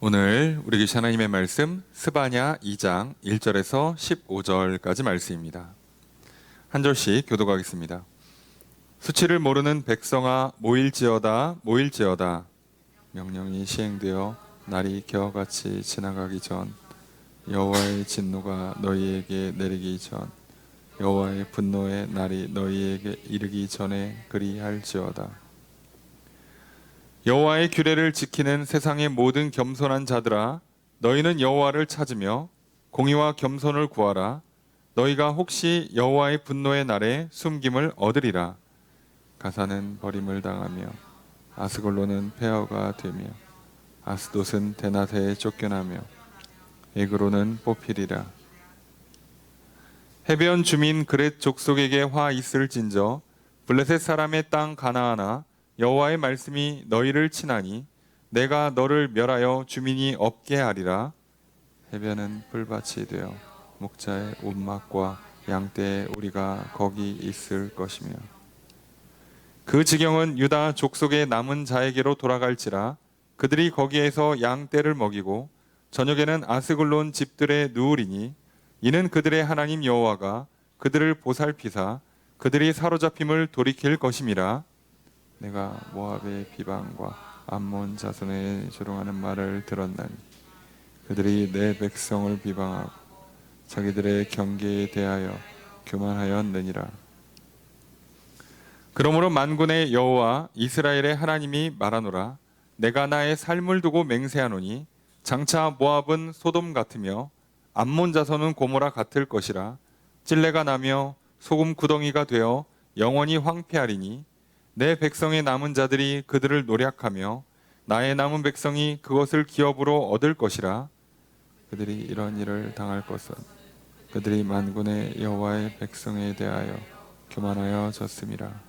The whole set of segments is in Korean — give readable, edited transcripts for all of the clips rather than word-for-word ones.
오늘 우리 계신 하나님의 말씀 스바냐 2장 1절에서 15절까지 말씀입니다. 한 절씩 교독하겠습니다. 수치를 모르는 백성아 모일지어다 모일지어다. 명령이 시행되어 날이 겨같이 지나가기 전, 여호와의 진노가 너희에게 내리기 전, 여호와의 분노의 날이 너희에게 이르기 전에 그리할지어다. 여호와의 규례를 지키는 세상의 모든 겸손한 자들아, 너희는 여호와를 찾으며 공의와 겸손을 구하라. 너희가 혹시 여호와의 분노의 날에 숨김을 얻으리라. 가사는 버림을 당하며 아스글론은 폐허가 되며 아스돗은 데나세에 쫓겨나며 에그로는 뽑히리라. 해변 주민 그렛 족속에게 화 있을진저, 블레셋 사람의 땅 가나안아, 여호와의 말씀이 너희를 치나니 내가 너를 멸하여 주민이 없게 하리라. 해변은 풀밭이 되어 목자의 움막과 양떼의 우리가 거기 있을 것이며, 그 지경은 유다 족속의 남은 자에게로 돌아갈지라. 그들이 거기에서 양떼를 먹이고 저녁에는 아스글론 집들에 누우리니, 이는 그들의 하나님 여호와가 그들을 보살피사 그들이 사로잡힘을 돌이킬 것임이라. 내가 모압의 비방과 암몬 자손의 조롱하는 말을 들었나니, 그들이 내 백성을 비방하고 자기들의 경계에 대하여 교만하였느니라. 그러므로 만군의 여호와 이스라엘의 하나님이 말하노라. 내가 나의 삶을 두고 맹세하노니 장차 모압은 소돔 같으며 암몬 자손은 고모라 같을 것이라. 찔레가 나며 소금 구덩이가 되어 영원히 황폐하리니, 내 백성의 남은 자들이 그들을 노략하며 나의 남은 백성이 그것을 기업으로 얻을 것이라. 그들이 이런 일을 당할 것은 그들이 만군의 여호와의 백성에 대하여 교만하여 졌음이라.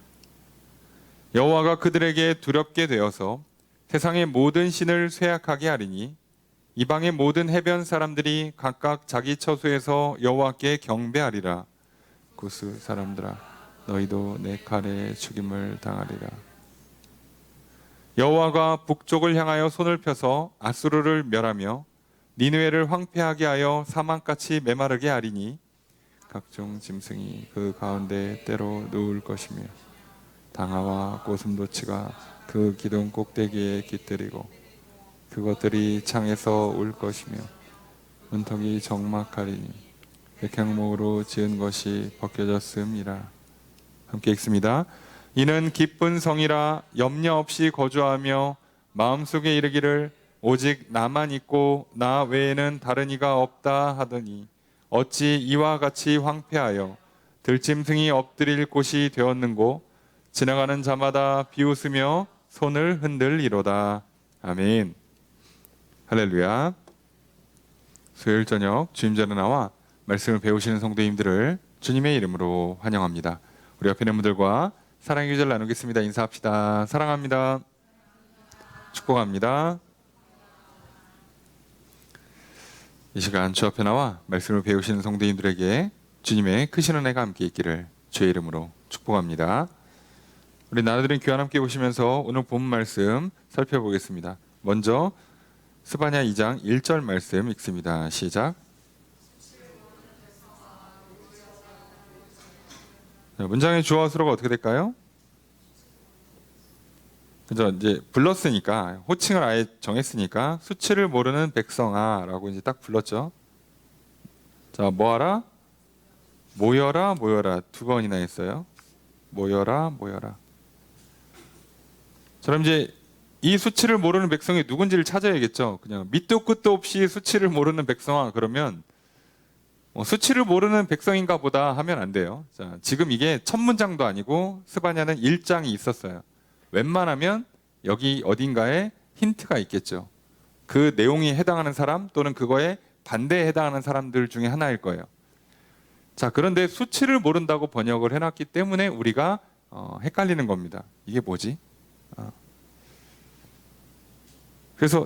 여호와가 그들에게 두렵게 되어서 세상의 모든 신을 쇠약하게 하리니, 이방의 모든 해변 사람들이 각각 자기 처소에서 여호와께 경배하리라. 구스 사람들아, 너희도 내 칼에 죽임을 당하리라. 여호와가 북쪽을 향하여 손을 펴서 아수르를 멸하며 니느웨를 황폐하게 하여 사막같이 메마르게 하리니, 각종 짐승이 그 가운데 때로 누울 것이며 당아와 고슴도치가 그 기둥 꼭대기에 깃들이고 그것들이 창에서 울 것이며 문턱이 적막하리니 백향목으로 지은 것이 벗겨졌음이라. 함께 읽습니다. 이는 기쁜 성이라 염려 없이 거주하며 마음속에 이르기를 오직 나만 있고 나 외에는 다른 이가 없다 하더니, 어찌 이와 같이 황폐하여 들짐승이 엎드릴 곳이 되었는고, 지나가는 자마다 비웃으며 손을 흔들리로다. 아멘. 할렐루야. 수요일 저녁 주임자로 나와 말씀을 배우시는 성도님들을 주님의 이름으로 환영합니다. 우리 옆에 있는 분들과 사랑의 기절 나누겠습니다. 인사합시다. 사랑합니다. 축복합니다. 이 시간 주 앞에 나와 말씀을 배우시는 성도님들에게 주님의 크신 은혜가 함께 있기를 주의 이름으로 축복합니다. 우리 나눠드린 교환 함께 보시면서 오늘 본 말씀 살펴보겠습니다. 먼저 스바냐 2장 1절 말씀 읽습니다. 시작. 문장의 주어 수로가 어떻게 될까요? 그죠? 이제 불렀으니까, 호칭을 아예 정했으니까 수치를 모르는 백성아라고 이제 딱 불렀죠. 자, 뭐하라? 모여라, 모여라. 두 번이나 했어요. 모여라, 모여라. 그럼 이제 이 수치를 모르는 백성이 누군지를 찾아야겠죠. 그냥 밑도 끝도 없이 수치를 모르는 백성아 그러면 수치를 모르는 백성인가 보다 하면 안 돼요. 자, 지금 이게 첫 문장도 아니고 스바냐는 1장이 있었어요. 웬만하면 여기 어딘가에 힌트가 있겠죠. 그 내용이 해당하는 사람 또는 그거에 반대에 해당하는 사람들 중에 하나일 거예요. 자, 그런데 수치를 모른다고 번역을 해놨기 때문에 우리가 헷갈리는 겁니다. 이게 뭐지? 그래서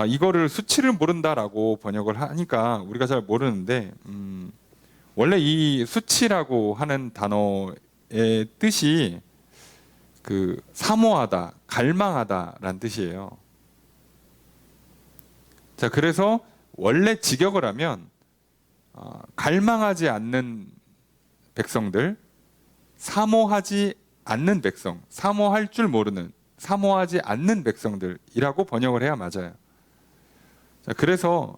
이거를 수치를 모른다라고 번역을 하니까 우리가 잘 모르는데, 원래 이 수치라고 하는 단어의 뜻이 그 사모하다, 갈망하다라는 뜻이에요. 자, 그래서 원래 직역을 하면 갈망하지 않는 백성들, 사모하지 않는 백성, 사모할 줄 모르는, 사모하지 않는 백성들이라고 번역을 해야 맞아요. 자, 그래서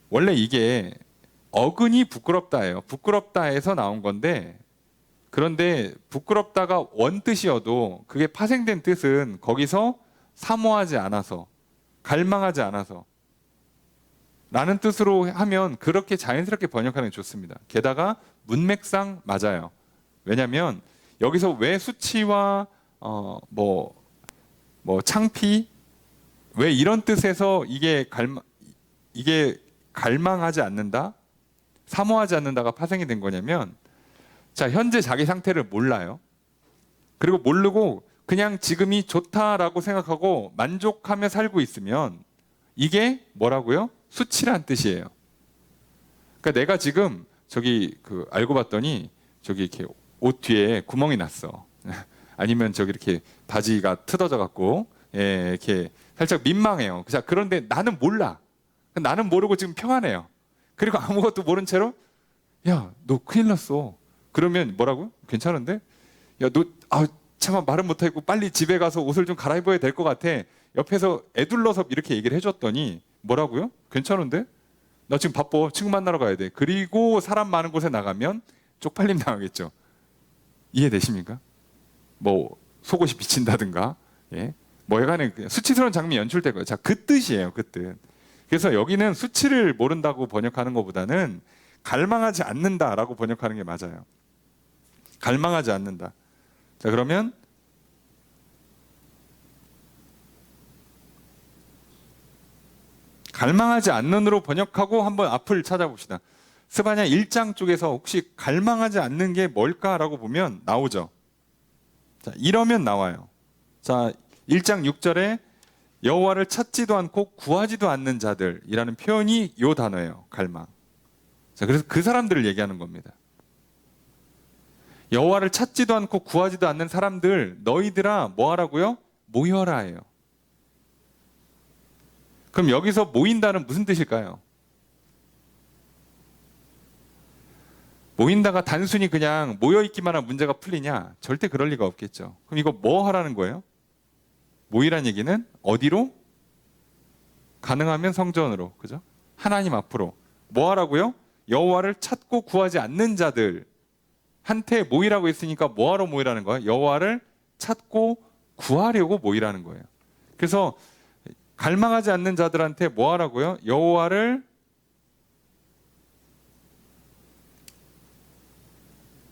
원래 이게 어근이 부끄럽다예요. 부끄럽다에서 나온 건데, 그런데 부끄럽다가 원뜻이어도 그게 파생된 뜻은 거기서 사모하지 않아서, 갈망하지 않아서 라는 뜻으로 하면 그렇게 자연스럽게 번역하는 게 좋습니다. 게다가 문맥상 맞아요. 왜냐하면 여기서 왜 수치와 창피, 왜 이런 뜻에서 이게 갈망하지 않는다, 사모하지 않는다가 파생이 된 거냐면, 자, 현재 자기 상태를 몰라요. 그리고 모르고 그냥 지금이 좋다라고 생각하고 만족하며 살고 있으면 이게 뭐라고요? 수치란 뜻이에요. 그러니까 내가 지금 알고 봤더니 저기 이렇게 옷 뒤에 구멍이 났어. 아니면 저기 이렇게 바지가 뜯어져 갖고 이렇게 살짝 민망해요. 자, 그런데 나는 몰라. 나는 모르고 지금 평안해요. 그리고 아무것도 모른 채로 야, 너 큰일 났어. 그러면 뭐라고? 괜찮은데? 야, 너 참아 말은 못하고 빨리 집에 가서 옷을 좀 갈아입어야 될 것 같아. 옆에서 애둘러서 이렇게 얘기를 해줬더니 뭐라고요? 괜찮은데? 나 지금 바빠. 친구 만나러 가야 돼. 그리고 사람 많은 곳에 나가면 쪽팔림 당하겠죠. 이해되십니까? 뭐 속옷이 비친다든가, 여간에 수치스러운 장면이 연출될 거예요. 자, 그 뜻이에요. 그 뜻. 그래서 여기는 수치를 모른다고 번역하는 것보다는 갈망하지 않는다라고 번역하는 게 맞아요. 갈망하지 않는다. 자, 그러면 갈망하지 않는으로 번역하고 한번 앞을 찾아봅시다. 스바냐 1장 쪽에서 혹시 갈망하지 않는 게 뭘까라고 보면 나오죠. 자, 이러면 나와요. 자, 1장 6절에 여호와를 찾지도 않고 구하지도 않는 자들이라는 표현이 이 단어예요. 갈망. 자, 그래서 그 사람들을 얘기하는 겁니다. 여호와를 찾지도 않고 구하지도 않는 사람들, 너희들아 뭐 하라고요? 모여라예요. 그럼 여기서 모인다는 무슨 뜻일까요? 모인다가 단순히 그냥 모여있기만 하면 문제가 풀리냐? 절대 그럴 리가 없겠죠. 그럼 이거 뭐 하라는 거예요? 모이란 얘기는 어디로? 가능하면 성전으로, 그죠? 하나님 앞으로. 뭐 하라고요? 여호와를 찾고 구하지 않는 자들한테 모이라고 했으니까 뭐 하러 모이라는 거예요? 여호와를 찾고 구하려고 모이라는 거예요. 그래서 갈망하지 않는 자들한테 뭐 하라고요? 여호와를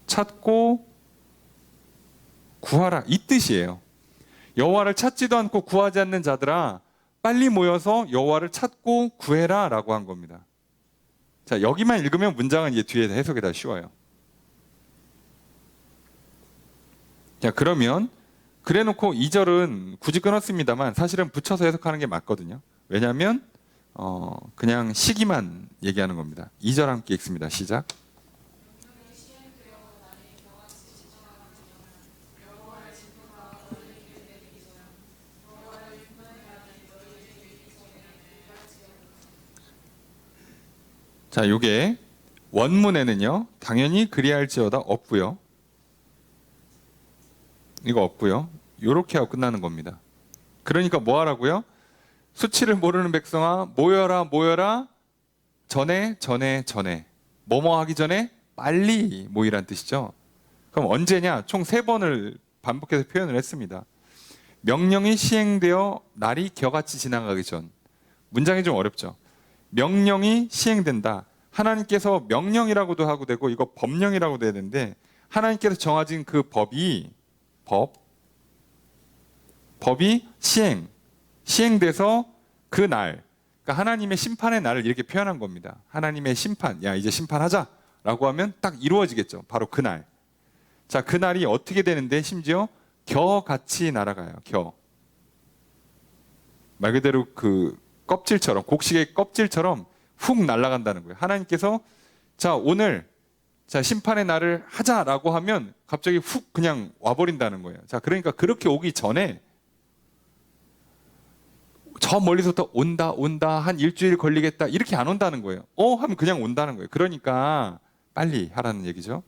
찾고 구하라, 이 뜻이에요. 여호와를 찾지도 않고 구하지 않는 자들아 빨리 모여서 여호와를 찾고 구해라 라고 한 겁니다. 자, 여기만 읽으면 문장은 이제 뒤에 해석이 다 쉬워요. 자, 그러면 그래놓고 2절은 굳이 끊었습니다만 사실은 붙여서 해석하는 게 맞거든요. 왜냐하면 그냥 시기만 얘기하는 겁니다. 2절 함께 읽습니다. 시작. 자, 요게 원문에는요 당연히 그리할지어다 없고요. 이거 없고요. 요렇게 하고 끝나는 겁니다. 그러니까 뭐 하라고요? 수치를 모르는 백성아 모여라 모여라, 전에 뭐뭐 하기 전에 빨리 모이란 뜻이죠. 그럼 언제냐? 총 3번을 반복해서 표현을 했습니다. 명령이 시행되어 날이 겨같이 지나가기 전. 문장이 좀 어렵죠. 명령이 시행된다. 하나님께서 명령이라고도 하고 되고 이거 법령이라고도 해야 되는데, 하나님께서 정하신 그 법이 시행돼서 그 날, 그러니까 하나님의 심판의 날을 이렇게 표현한 겁니다. 하나님의 심판, 야 이제 심판하자라고 하면 딱 이루어지겠죠. 바로 그 날. 자, 그 날이 어떻게 되는데 심지어 겨같이 날아가요. 말 그대로 그 껍질처럼, 곡식의 껍질처럼 훅 날아간다는 거예요. 하나님께서 자 오늘 심판의 날을 하자라고 하면 갑자기 훅 그냥 와버린다는 거예요. 자, 그러니까 그렇게 오기 전에 저 멀리서부터 온다 한 일주일 걸리겠다 이렇게 안 온다는 거예요. 하면 그냥 온다는 거예요. 그러니까 빨리 하라는 얘기죠.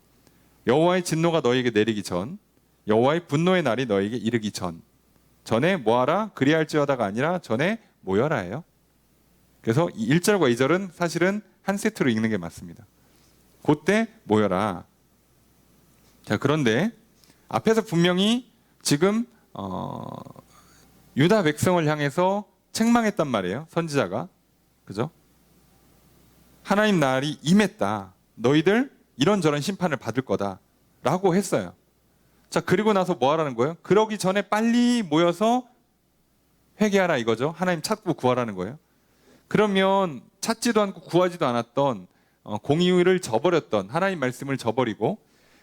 여호와의 진노가 너에게 내리기 전, 여호와의 분노의 날이 너에게 이르기 전에 뭐하라? 그리할지어다가 아니라 전에 모여라예요. 그래서 1절과 2절은 사실은 한 세트로 읽는 게 맞습니다. 그때 모여라. 자, 그런데 앞에서 분명히 지금 유다 백성을 향해서 책망했단 말이에요. 선지자가. 그죠? 하나님 날이 임했다. 너희들 이런저런 심판을 받을 거다. 라고 했어요. 자, 그리고 나서 뭐 하라는 거예요? 그러기 전에 빨리 모여서 회개하라 이거죠. 하나님 찾고 구하라는 거예요. 그러면 찾지도 않고 구하지도 않았던 공의를 저버렸던 하나님 말씀을 저버리고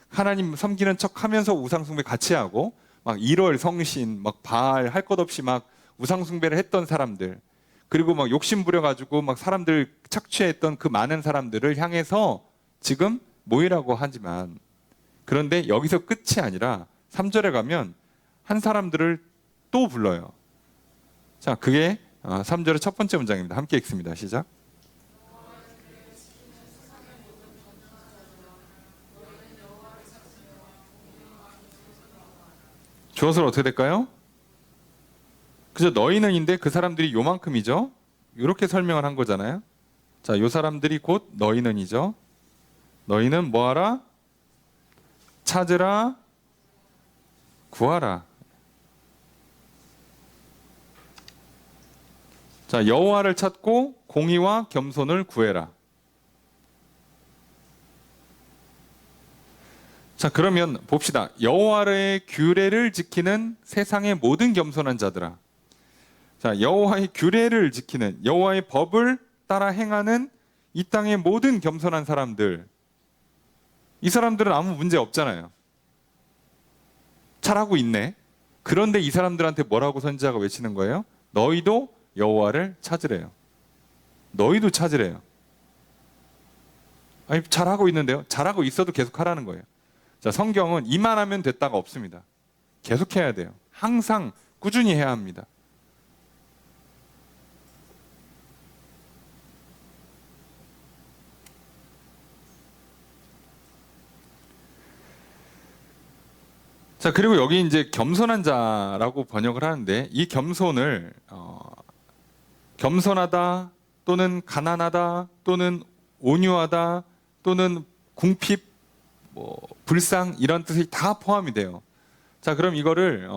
하나님 섬기는 척 하면서 우상숭배 같이 하고 막 1월 성신, 막 바알 할 것 없이 막 우상숭배를 했던 사람들, 그리고 막 욕심 부려가지고 막 사람들 착취했던 그 많은 사람들을 향해서 지금 모이라고 하지만, 그런데 여기서 끝이 아니라 3절에 가면 한 사람들을 또 불러요. 자, 그게 3절의 첫 번째 문장입니다. 함께 읽습니다. 시작. 주어서 어떻게 될까요? 그죠? 너희는인데 그 사람들이 요만큼이죠? 이렇게 설명을 한 거잖아요. 자, 요 사람들이 곧 너희는이죠. 너희는 뭐하라? 찾으라, 구하라. 자, 여호와를 찾고 공의와 겸손을 구해라. 자, 그러면 봅시다. 여호와의 규례를 지키는 세상의 모든 겸손한 자들아. 자, 여호와의 규례를 지키는, 여호와의 법을 따라 행하는 이 땅의 모든 겸손한 사람들, 이 사람들은 아무 문제 없잖아요. 잘하고 있네. 그런데 이 사람들한테 뭐라고 선지자가 외치는 거예요? 너희도 여호와를 찾으래요. 너희도 찾으래요. 아니, 잘하고 있는데요. 잘하고 있어도 계속 하라는 거예요. 자, 성경은 이만하면 됐다가 없습니다. 계속 해야 돼요. 항상 꾸준히 해야 합니다. 자, 그리고 여기 이제 겸손한 자라고 번역을 하는데, 이 겸손을 겸손하다 또는 가난하다 또는 온유하다 또는 궁핍, 불쌍 이런 뜻이 다 포함이 돼요. 자, 그럼 이거를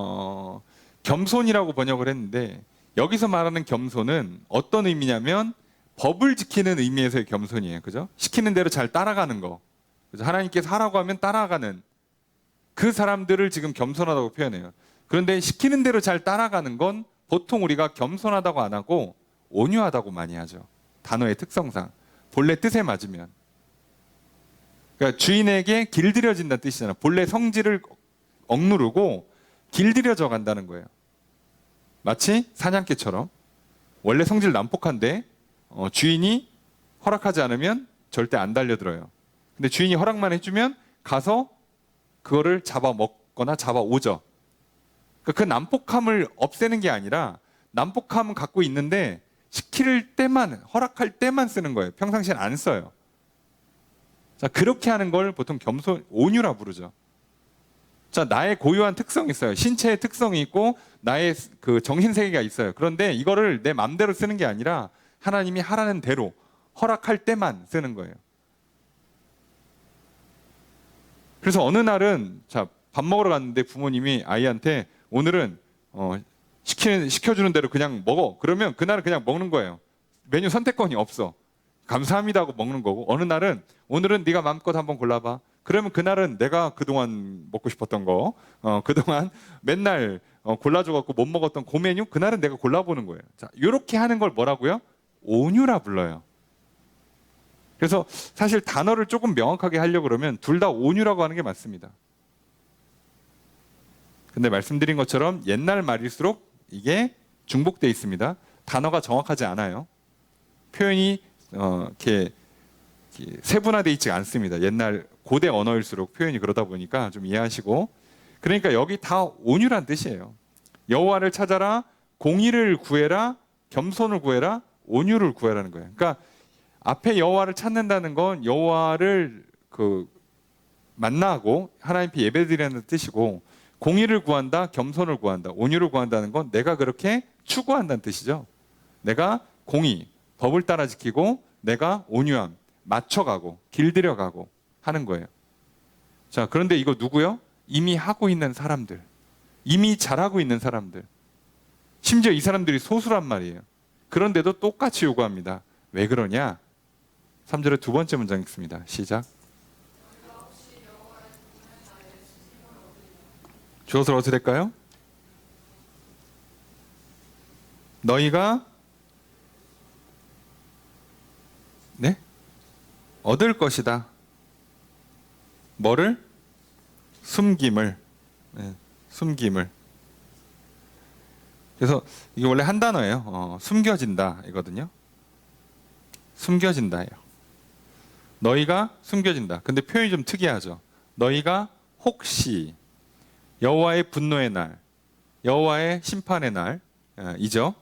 겸손이라고 번역을 했는데, 여기서 말하는 겸손은 어떤 의미냐면 법을 지키는 의미에서의 겸손이에요. 그죠? 시키는 대로 잘 따라가는 거. 그죠? 하나님께서 하라고 하면 따라가는 그 사람들을 지금 겸손하다고 표현해요. 그런데 시키는 대로 잘 따라가는 건 보통 우리가 겸손하다고 안 하고 온유하다고 많이 하죠. 단어의 특성상. 본래 뜻에 맞으면. 그러니까 주인에게 길들여진다는 뜻이잖아요. 본래 성질을 억누르고 길들여져 간다는 거예요. 마치 사냥개처럼. 원래 성질 난폭한데 주인이 허락하지 않으면 절대 안 달려들어요. 근데 주인이 허락만 해주면 가서 그거를 잡아먹거나 잡아오죠. 그 난폭함을 없애는 게 아니라 난폭함은 갖고 있는데 시킬 때만, 허락할 때만 쓰는 거예요. 평상시엔 안 써요. 자, 그렇게 하는 걸 보통 겸손, 온유라 부르죠. 자, 나의 고유한 특성이 있어요. 신체의 특성이 있고 나의 그 정신세계가 있어요. 그런데 이거를 내 맘대로 쓰는 게 아니라 하나님이 하라는 대로 허락할 때만 쓰는 거예요. 그래서 어느 날은, 자, 밥 먹으러 갔는데 부모님이 아이한테 오늘은 시켜주는 대로 그냥 먹어. 그러면 그날은 그냥 먹는 거예요. 메뉴 선택권이 없어. 감사합니다 하고 먹는 거고, 어느 날은 오늘은 네가 마음껏 한번 골라봐. 그러면 그날은 내가 그동안 먹고 싶었던 거, 그동안 맨날 골라줘갖고 못 먹었던 그 메뉴, 그날은 내가 골라보는 거예요. 자, 이렇게 하는 걸 뭐라고요? 온유라 불러요. 그래서 사실 단어를 조금 명확하게 하려고 그러면 둘 다 온유라고 하는 게 맞습니다. 근데 말씀드린 것처럼 옛날 말일수록 이게 중복되어 있습니다. 단어가 정확하지 않아요. 표현이 이렇게 세분화되어 있지 않습니다. 옛날 고대 언어일수록 표현이 그러다 보니까 좀 이해하시고. 그러니까 여기 다 온유란 뜻이에요. 여호와를 찾아라, 공의를 구해라, 겸손을 구해라, 온유를 구해라는 거예요. 그러니까 앞에 여호와를 찾는다는 건 여호와를 만나고 하나님께 예배드리는 뜻이고, 공의를 구한다, 겸손을 구한다, 온유를 구한다는 건 내가 그렇게 추구한다는 뜻이죠. 내가 공의, 법을 따라 지키고 내가 온유함, 맞춰가고 길들여가고 하는 거예요. 자, 그런데 이거 누구요? 이미 하고 있는 사람들, 이미 잘하고 있는 사람들, 심지어 이 사람들이 소수란 말이에요. 그런데도 똑같이 요구합니다. 왜 그러냐? 3절의 두 번째 문장 읽습니다. 시작. 주어서 어떻게 될까요? 너희가 얻을 것이다. 뭐를? 숨김을. 숨김을. 그래서 이게 원래 한 단어예요. 숨겨진다 이거든요. 숨겨진다예요. 너희가 숨겨진다. 근데 표현이 좀 특이하죠. 너희가 혹시 여호와의 분노의 날, 여호와의 심판의 날이죠.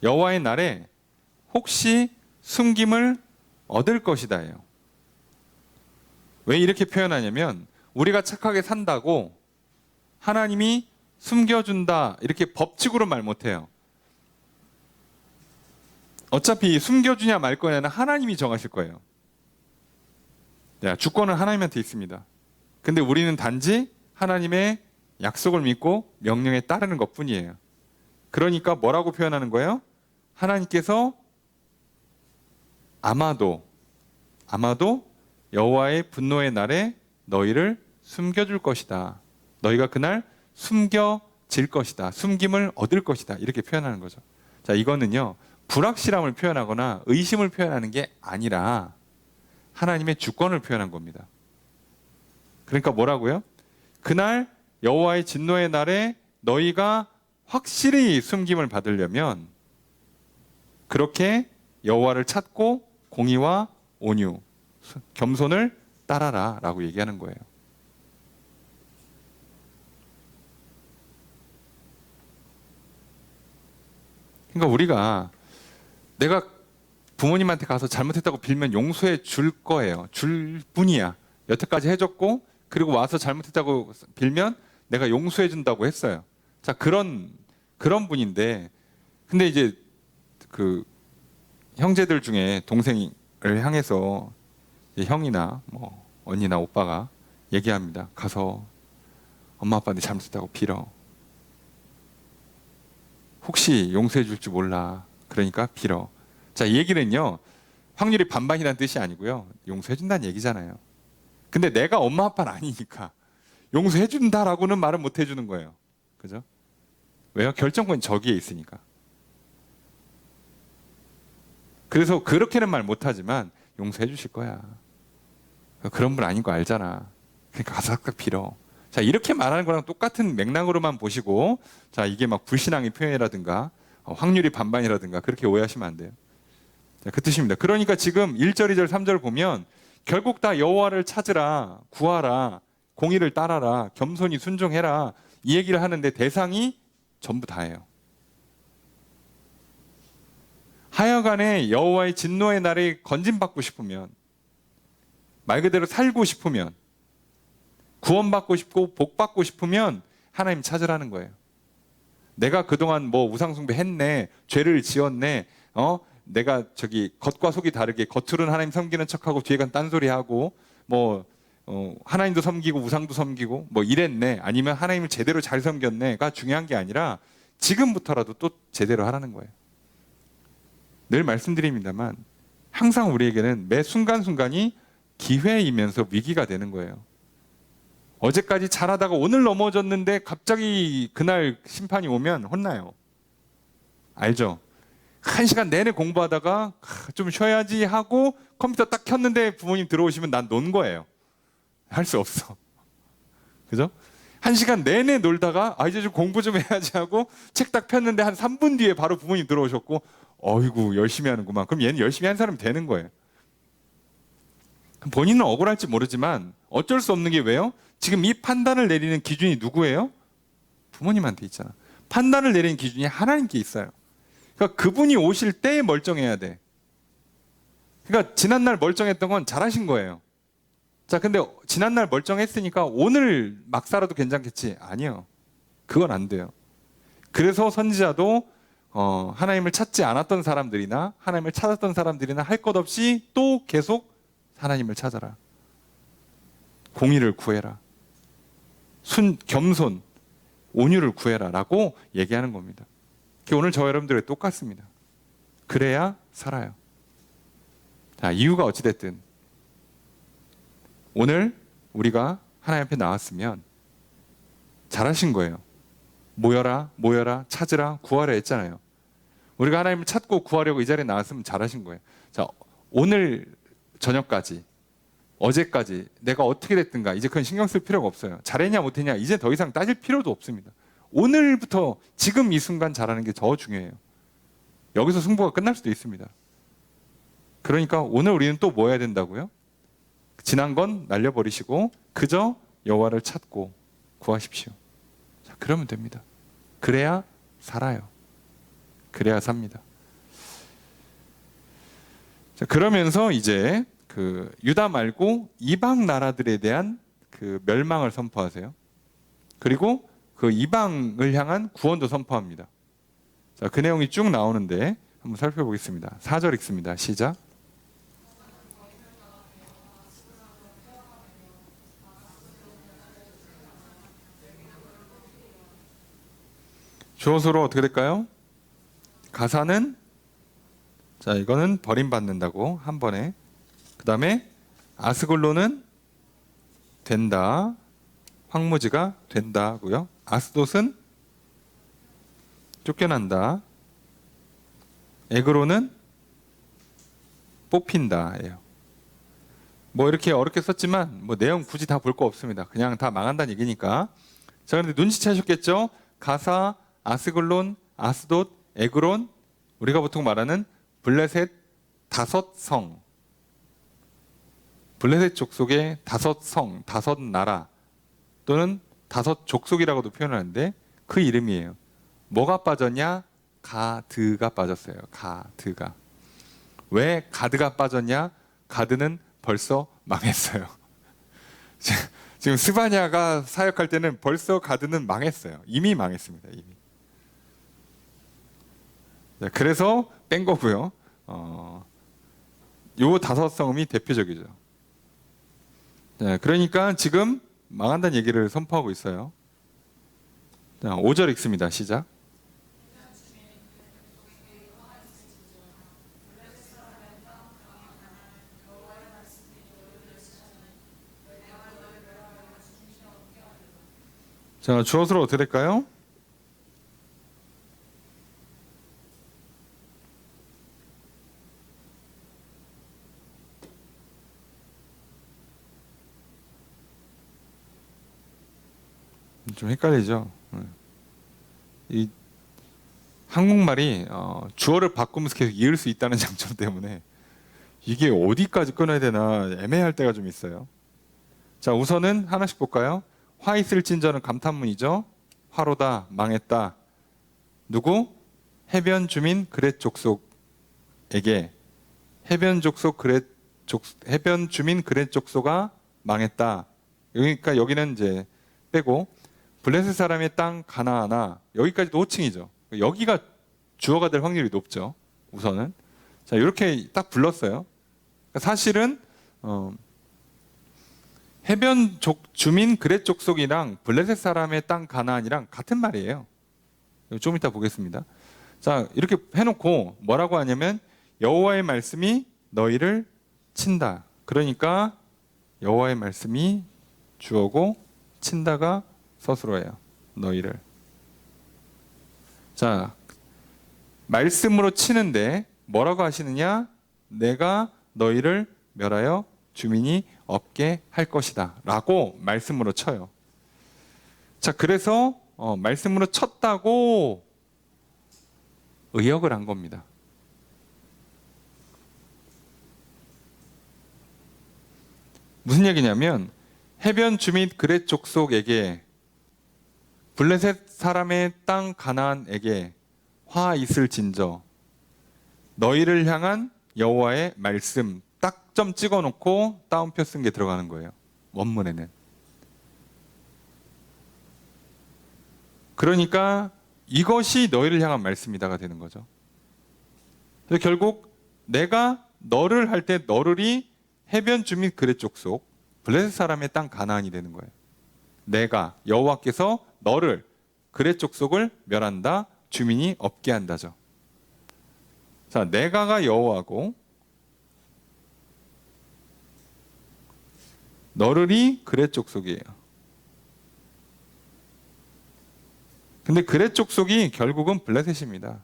여호와의 날에 혹시 숨김을 얻을 것이다예요. 왜 이렇게 표현하냐면, 우리가 착하게 산다고 하나님이 숨겨준다 이렇게 법칙으로 말 못해요. 어차피 숨겨주냐 말 거냐는 하나님이 정하실 거예요. 주권은 하나님한테 있습니다. 근데 우리는 단지 하나님의 약속을 믿고 명령에 따르는 것뿐이에요. 그러니까 뭐라고 표현하는 거예요? 하나님께서 아마도 여호와의 분노의 날에 너희를 숨겨줄 것이다. 너희가 그날 숨겨질 것이다. 숨김을 얻을 것이다. 이렇게 표현하는 거죠. 자, 이거는요, 불확실함을 표현하거나 의심을 표현하는 게 아니라 하나님의 주권을 표현한 겁니다. 그러니까 뭐라고요? 그날 여호와의 진노의 날에 너희가 확실히 숨김을 받으려면 그렇게 여호와를 찾고 공의와 온유, 겸손을 따라라 라고 얘기하는 거예요. 그러니까 우리가 내가 부모님한테 가서 잘못했다고 빌면 용서해 줄 거예요. 줄 뿐이야. 여태까지 해줬고, 그리고 와서 잘못했다고 빌면 내가 용서해 준다고 했어요. 자, 그런 분인데, 근데 이제 그 형제들 중에 동생을 향해서 형이나 뭐 언니나 오빠가 얘기합니다. 가서 엄마 아빠한테 잘못했다고 빌어. 혹시 용서해 줄지 몰라. 그러니까 빌어. 자, 이 얘기는요, 확률이 반반이라는 뜻이 아니고요, 용서해 준다는 얘기잖아요. 근데 내가 엄마 아빠는 아니니까 용서해 준다라고는 말은 못 해주는 거예요. 그죠? 왜요? 결정권이 저기에 있으니까. 그래서 그렇게는 말 못하지만 용서해 주실 거야. 그런 분 아닌 거 알잖아. 그러니까 가서 싹싹 빌어. 자, 이렇게 말하는 거랑 똑같은 맥락으로만 보시고, 자, 이게 막 불신앙의 표현이라든가 확률이 반반이라든가 그렇게 오해하시면 안 돼요. 자, 그 뜻입니다. 그러니까 지금 1절, 2절, 3절 보면 결국 다 여호와를 찾으라, 구하라, 공의를 따라라, 겸손히 순종해라 이 얘기를 하는데 대상이 전부 다예요. 하여간에 여호와의 진노의 날에 건짐받고 싶으면, 말 그대로 살고 싶으면, 구원받고 싶고 복받고 싶으면 하나님 찾으라는 거예요. 내가 그동안 뭐 우상숭배 했네, 죄를 지었네, 내가 겉과 속이 다르게 겉으로는 하나님 섬기는 척하고 뒤에간 딴소리하고 뭐 하나님도 섬기고 우상도 섬기고 뭐 이랬네, 아니면 하나님을 제대로 잘 섬겼네가 중요한 게 아니라 지금부터라도 또 제대로 하라는 거예요. 늘 말씀드립니다만 항상 우리에게는 매 순간순간이 기회이면서 위기가 되는 거예요. 어제까지 잘하다가 오늘 넘어졌는데 갑자기 그날 심판이 오면 혼나요. 알죠? 1시간 내내 공부하다가 좀 쉬어야지 하고 컴퓨터 딱 켰는데 부모님 들어오시면 난 논 거예요. 할 수 없어. 그죠? 1시간 내내 놀다가 이제 좀 공부 좀 해야지 하고 책 딱 폈는데 한 3분 뒤에 바로 부모님 들어오셨고, 어이구 열심히 하는구만. 그럼 얘는 열심히 한 사람이 되는 거예요. 본인은 억울할지 모르지만 어쩔 수 없는 게 왜요? 지금 이 판단을 내리는 기준이 누구예요? 부모님한테 있잖아. 판단을 내리는 기준이 하나님께 있어요. 그러니까 그분이 오실 때 멀쩡해야 돼. 그러니까 지난날 멀쩡했던 건 잘하신 거예요. 자, 근데 지난날 멀쩡했으니까 오늘 막 살아도 괜찮겠지? 아니요. 그건 안 돼요. 그래서 선지자도 하나님을 찾지 않았던 사람들이나 하나님을 찾았던 사람들이나 할 것 없이 또 계속 하나님을 찾아라. 공의를 구해라. 겸손, 온유를 구해라 라고 얘기하는 겁니다. 그게 오늘 저와 여러분들의 똑같습니다. 그래야 살아요. 자, 이유가 어찌됐든 오늘 우리가 하나님 앞에 나왔으면 잘하신 거예요. 모여라, 모여라, 찾으라, 구하라 했잖아요. 우리가 하나님을 찾고 구하려고 이 자리에 나왔으면 잘하신 거예요. 자, 오늘 저녁까지, 어제까지 내가 어떻게 됐든가 이제 그건 신경 쓸 필요가 없어요. 잘했냐 못했냐 이제 더 이상 따질 필요도 없습니다. 오늘부터 지금 이 순간 잘하는 게 더 중요해요. 여기서 승부가 끝날 수도 있습니다. 그러니까 오늘 우리는 또 뭐 해야 된다고요? 지난 건 날려버리시고 그저 여호와를 찾고 구하십시오. 자, 그러면 됩니다. 그래야 살아요. 그래야 삽니다. 자, 그러면서 이제 그 유다 말고 이방 나라들에 대한 그 멸망을 선포하세요. 그리고 그 이방을 향한 구원도 선포합니다. 자, 그 내용이 쭉 나오는데 한번 살펴보겠습니다. 4절 읽습니다. 시작. 주어서로 어떻게 될까요? 가사는 자, 이거는 버림받는다고 한 번에. 그 다음에 아스글론은 된다. 황무지가 된다고요. 아스돗은 쫓겨난다. 에그로는 뽑힌다예요. 뭐 이렇게 어렵게 썼지만 뭐 내용 굳이 다 볼 거 없습니다. 그냥 다 망한다는 얘기니까. 자, 그런데 눈치채셨겠죠? 가사, 아스글론, 아스돗, 에그론, 우리가 보통 말하는 블레셋 5성, 블레셋 족속의 5성, 5나라 또는 5족속이라고도 표현하는데 그 이름이에요. 뭐가 빠졌냐? 가드가 빠졌어요. 가드가. 왜 가드가 빠졌냐? 가드는 벌써 망했어요. 지금 스바냐가 사역할 때는 벌써 가드는 망했어요. 이미 망했습니다. 이미. 네, 그래서 뺀 거고요. 요 5성이 대표적이죠. 네, 그러니까 지금 망한다는 얘기를 선포하고 있어요. 자, 5절 읽습니다. 시작. 자, 주어서로 어떻게 될까요? 좀 헷갈리죠. 이 한국말이 주어를 바꾸면서 계속 이을 수 있다는 장점 때문에 이게 어디까지 끊어야 되나 애매할 때가 좀 있어요. 자, 우선은 하나씩 볼까요? 화 있을진저는 감탄문이죠. 화로다, 망했다. 누구? 해변 주민 그렛 족속에게 해변 주민 그렛 족속가 망했다. 그러니까 여기는 이제 빼고 블레셋 사람의 땅 가나안아, 여기까지도 호칭이죠. 여기가 주어가 될 확률이 높죠. 우선은. 자, 이렇게 딱 불렀어요. 그러니까 사실은 해변 주민 그렛 족속이랑 블레셋 사람의 땅 가나안이랑 같은 말이에요. 좀 이따 보겠습니다. 자, 이렇게 해놓고 뭐라고 하냐면 여호와의 말씀이 너희를 친다. 그러니까 여호와의 말씀이 주어고 친다가 서술어예요. 너희를. 자, 말씀으로 치는데 뭐라고 하시느냐? 내가 너희를 멸하여 주민이 없게 할 것이다 라고 말씀으로 쳐요. 자, 그래서 말씀으로 쳤다고 의역을 한 겁니다. 무슨 얘기냐면 해변 주민 그렛 족속에게 블레셋 사람의 땅 가나안에게 화 있을진저 너희를 향한 여호와의 말씀 딱 점 찍어놓고 따옴표 쓴 게 들어가는 거예요. 원문에는. 그러니까 이것이 너희를 향한 말씀이다가 되는 거죠. 그래서 결국 내가 너를 할 때 너를이 해변주 및 그렛 족속 블레셋 사람의 땅 가나안이 되는 거예요. 내가 여호와께서 너를 그렛 족속을 멸한다. 주민이 없게 한다죠. 자, 내가가 여호와고 너를이 그렛 족속이에요. 근데 그렛 족속이 결국은 블레셋입니다.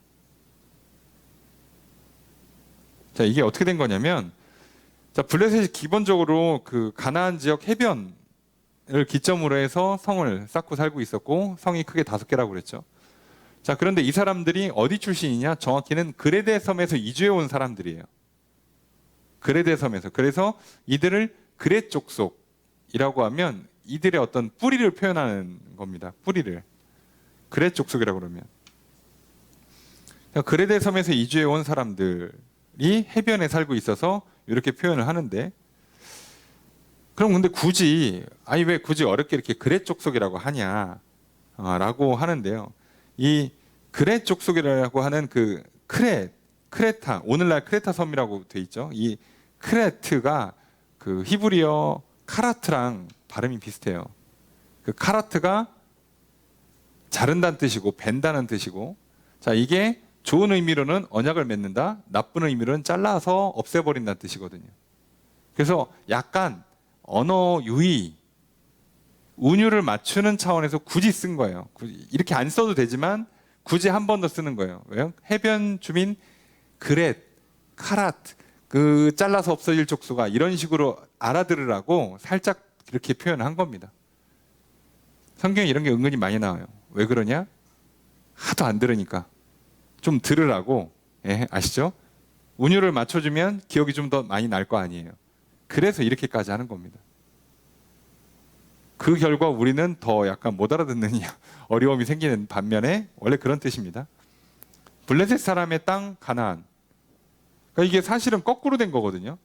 자, 이게 어떻게 된 거냐면, 자, 블레셋이 기본적으로 그 가나안 지역 해변을 기점으로 해서 성을 쌓고 살고 있었고, 성이 크게 5개라고 그랬죠. 자, 그런데 이 사람들이 어디 출신이냐? 정확히는 그레데 섬에서 이주해 온 사람들이에요. 그레데 섬에서. 그래서 이들을 그렛 족속이라고 하면 이들의 어떤 뿌리를 표현하는 겁니다. 뿌리를. 그렛 족속이라고 그러면. 그레데 섬에서 이주해 온 사람들이 해변에 살고 있어서 이렇게 표현을 하는데, 그럼 근데 왜 굳이 어렵게 이렇게 그렛 족속이라고 하냐? 라고 하는데요. 이 그렛 족속이라고 하는 그 크레타, 오늘날 크레타 섬이라고 돼 있죠. 이 크레트가 그 히브리어 카라트랑 발음이 비슷해요. 그 카라트가 자른다는 뜻이고 벤다는 뜻이고, 자, 이게 좋은 의미로는 언약을 맺는다, 나쁜 의미로는 잘라서 없애버린다는 뜻이거든요. 그래서 약간 언어 유희, 운율을 맞추는 차원에서 굳이 쓴 거예요. 이렇게 안 써도 되지만 굳이 한 번 더 쓰는 거예요. 왜요? 해변 주민 그렛, 카라트, 그 잘라서 없어질 족수가 이런 식으로 알아들으라고 살짝 이렇게 표현한 겁니다. 성경에 이런 게 은근히 많이 나와요. 왜 그러냐? 하도 안 들으니까 좀 들으라고. 예, 아시죠? 운율을 맞춰주면 기억이 좀 더 많이 날 거 아니에요. 그래서 이렇게까지 하는 겁니다. 그 결과 우리는 더 약간 못 알아듣는 어려움이 생기는 반면에 원래 그런 뜻입니다. 블레셋 사람의 땅 가나안. 그러니까 이게 사실은 거꾸로 된 거거든요.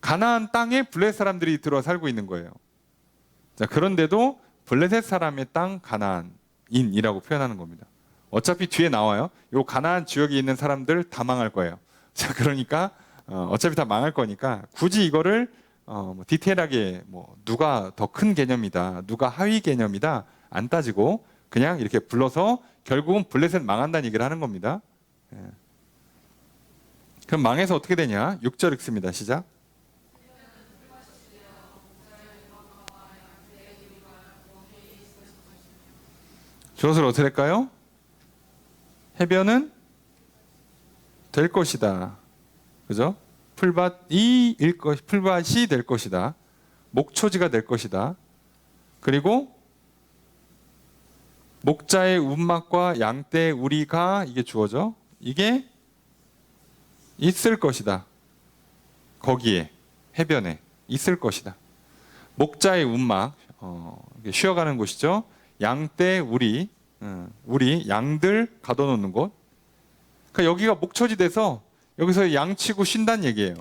가나안 땅에 블레셋 사람들이 들어 살고 있는 거예요. 자, 그런데도 블레셋 사람의 땅 가나안인이라고 표현하는 겁니다. 어차피 뒤에 나와요. 요 가나안 지역에 있는 사람들 다 망할 거예요. 자, 그러니까 어차피 다 망할 거니까 굳이 이거를 디테일하게 누가 더 큰 개념이다, 누가 하위 개념이다 안 따지고 그냥 이렇게 불러서 결국은 블레셋 망한다는 얘기를 하는 겁니다. 예. 그럼 망해서 어떻게 되냐? 6절 읽습니다. 시작. 주어서 어떻게 될까요? 해변은 될 것이다. 그죠? 풀밭이 될 것이다. 목초지가 될 것이다. 그리고 목자의 운막과 양떼의 우리가 이게 주어져. 이게 있을 것이다. 거기에 해변에 있을 것이다. 목자의 운막, 쉬어가는 곳이죠. 양떼 우리 양들 가둬놓는 곳. 그러니까 여기가 목초지 돼서 여기서 양치고 쉰다는 얘기예요.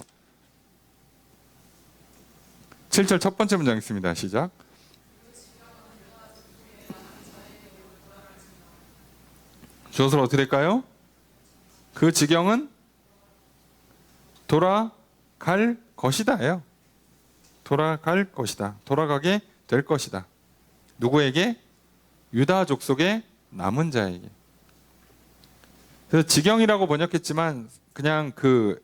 7절 첫 번째 문장 있습니다. 시작. 주어서 어떻게 될까요? 그 지경은 돌아갈 것이다예요. 돌아갈 것이다. 돌아가게 될 것이다. 누구에게? 유다 족속의 남은 자에게. 그래서 지경이라고 번역했지만 그냥 그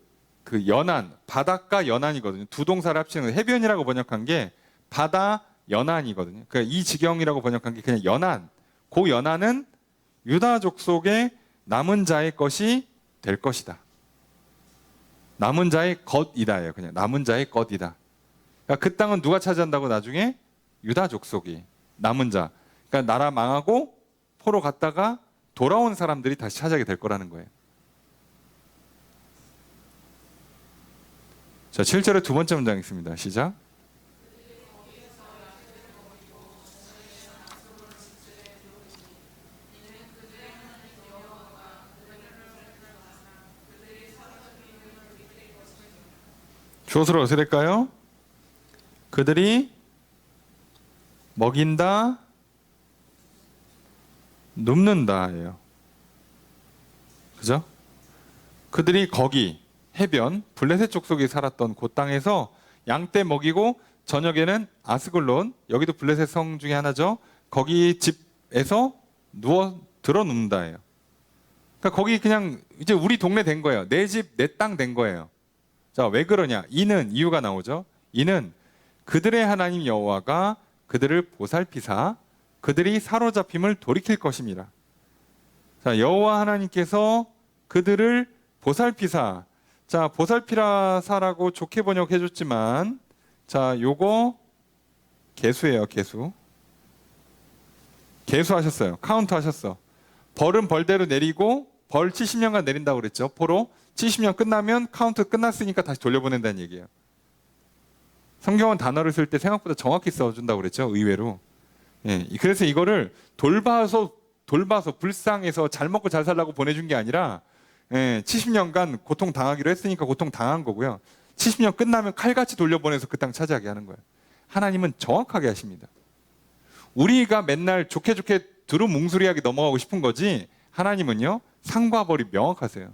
연안, 바닷가 연안이거든요. 두 동사를 합치는 해변이라고 번역한 게 바다 연안이거든요. 그러니까 이 지경이라고 번역한 게 그냥 연안. 그 연안은 유다 족속의 남은 자의 것이 될 것이다. 남은 자의 것이다예요. 그냥 남은 자의 것이다. 그러니까 그 땅은 누가 차지한다고 나중에? 유다 족속이 남은 자. 그러니까 나라 망하고 포로 갔다가 돌아온 사람들이 다시 차지하게 될 거라는 거예요. 자, 7절의 두 번째 문장 있습니다. 시작. 주어를 어떻게 될까요? 그들이 먹인다, 눕는다예요. 그죠? 그들이 거기 해변 블레셋 족속이 살았던 그 땅에서 양떼 먹이고 저녁에는 아스글론, 여기도 블레셋 성 중에 하나죠. 거기 집에서 누워 들어 눕는다예요. 그러니까 거기 그냥 이제 우리 동네 된 거예요. 내 집, 내 땅 된 거예요. 자, 왜 그러냐? 이유가 나오죠. 이는 그들의 하나님 여호와가 그들을 보살피사 그들이 사로잡힘을 돌이킬 것입니다. 자, 여호와 하나님께서 그들을 보살피사. 자, 보살피라사라고 좋게 번역해 줬지만 자, 요거 개수예요, 개수. 개수하셨어요. 카운트 하셨어. 벌은 벌대로 내리고 벌 70년간 내린다고 그랬죠. 포로 70년 끝나면 카운트 끝났으니까 다시 돌려보낸다는 얘기예요. 성경은 단어를 쓸 때 생각보다 정확히 써준다고 그랬죠. 의외로. 예, 그래서 이거를 돌봐서 불쌍해서 잘 먹고 잘 살라고 보내준 게 아니라 70년간 고통 당하기로 했으니까 고통 당한 거고요. 70년 끝나면 칼같이 돌려보내서 그 땅 차지하게 하는 거예요. 하나님은 정확하게 하십니다. 우리가 맨날 좋게 두루뭉술하게 넘어가고 싶은 거지 하나님은요 상과 벌이 명확하세요.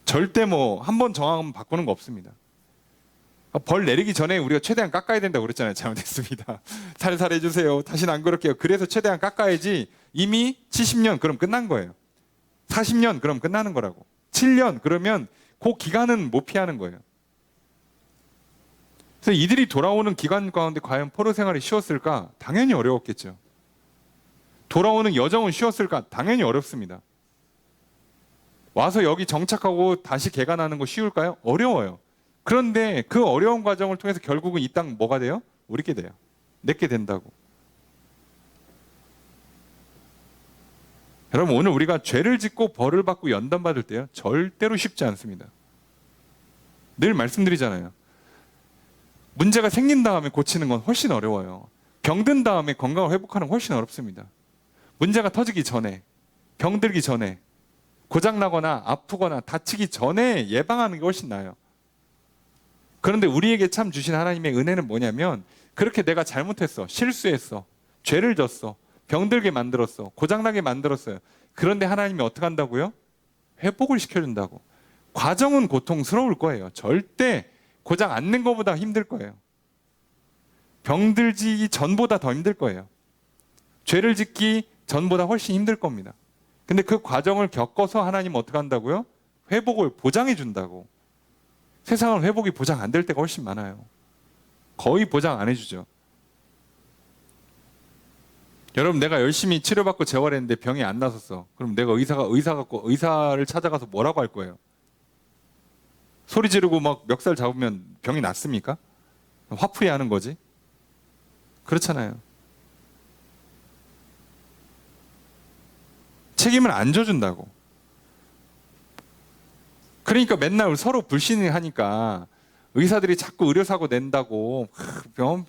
절대 뭐 한 번 정하면 바꾸는 거 없습니다. 벌 내리기 전에 우리가 최대한 깎아야 된다고 그랬잖아요. 잘못했습니다. 살살 해주세요. 다시는 안 그럴게요. 그래서 최대한 깎아야지. 이미 70년 그럼 끝난 거예요. 40년 그럼 끝나는 거라고. 7년 그러면 그 기간은 못 피하는 거예요. 그래서 이들이 돌아오는 기간 가운데 과연 포로 생활이 쉬웠을까? 당연히 어려웠겠죠. 돌아오는 여정은 쉬웠을까? 당연히 어렵습니다. 와서 여기 정착하고 다시 개간하는 거 쉬울까요? 어려워요. 그런데 그 어려운 과정을 통해서 결국은 이 땅 뭐가 돼요? 우리께 돼요. 내게 된다고. 여러분 오늘 우리가 죄를 짓고 벌을 받고 연단받을 때요 절대로 쉽지 않습니다. 늘 말씀드리잖아요. 문제가 생긴 다음에 고치는 건 훨씬 어려워요. 병든 다음에 건강을 회복하는 건 훨씬 어렵습니다. 문제가 터지기 전에, 병들기 전에, 고장나거나 아프거나 다치기 전에 예방하는 게 훨씬 나아요. 그런데 우리에게 참 주신 하나님의 은혜는 뭐냐면 그렇게 내가 잘못했어, 실수했어, 죄를 졌어, 병들게 만들었어, 고장나게 만들었어요. 그런데 하나님이 어떻게 한다고요? 회복을 시켜준다고. 과정은 고통스러울 거예요. 절대 고장 안 낸 것보다 힘들 거예요. 병들기 전보다 더 힘들 거예요. 죄를 짓기 전보다 훨씬 힘들 겁니다. 근데 그 과정을 겪어서 하나님은 어떻게 한다고요? 회복을 보장해 준다고. 세상은 회복이 보장 안 될 때가 훨씬 많아요. 거의 보장 안 해주죠. 여러분 내가 열심히 치료받고 재활했는데 병이 안 나섰어. 그럼 내가 의사를 찾아가서 뭐라고 할 거예요? 소리 지르고 막 멱살 잡으면 병이 낫습니까? 화풀이 하는 거지. 그렇잖아요. 책임을 안 져준다고. 그러니까 맨날 서로 불신을 하니까 의사들이 자꾸 의료사고 낸다고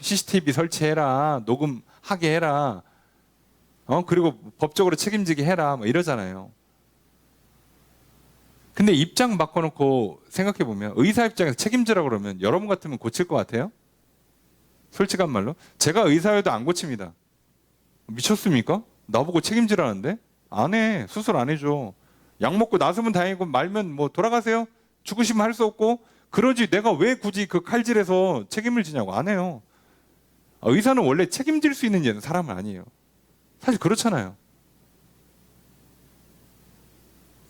CCTV 설치해라, 녹음하게 해라, 그리고 법적으로 책임지게 해라, 뭐 이러잖아요. 근데 입장 바꿔놓고 생각해보면 의사 입장에서 책임지라고 그러면 여러분 같으면 고칠 것 같아요? 솔직한 말로 제가 의사여도 안 고칩니다. 미쳤습니까? 나보고 책임지라는데? 안 해. 수술 안 해줘. 약 먹고 나서면 다행이고 말면 뭐 돌아가세요? 죽으시면 할 수 없고. 그러지 내가 왜 굳이 그 칼질해서 책임을 지냐고. 안 해요. 의사는 원래 책임질 수 있는 사람은 아니에요. 사실 그렇잖아요.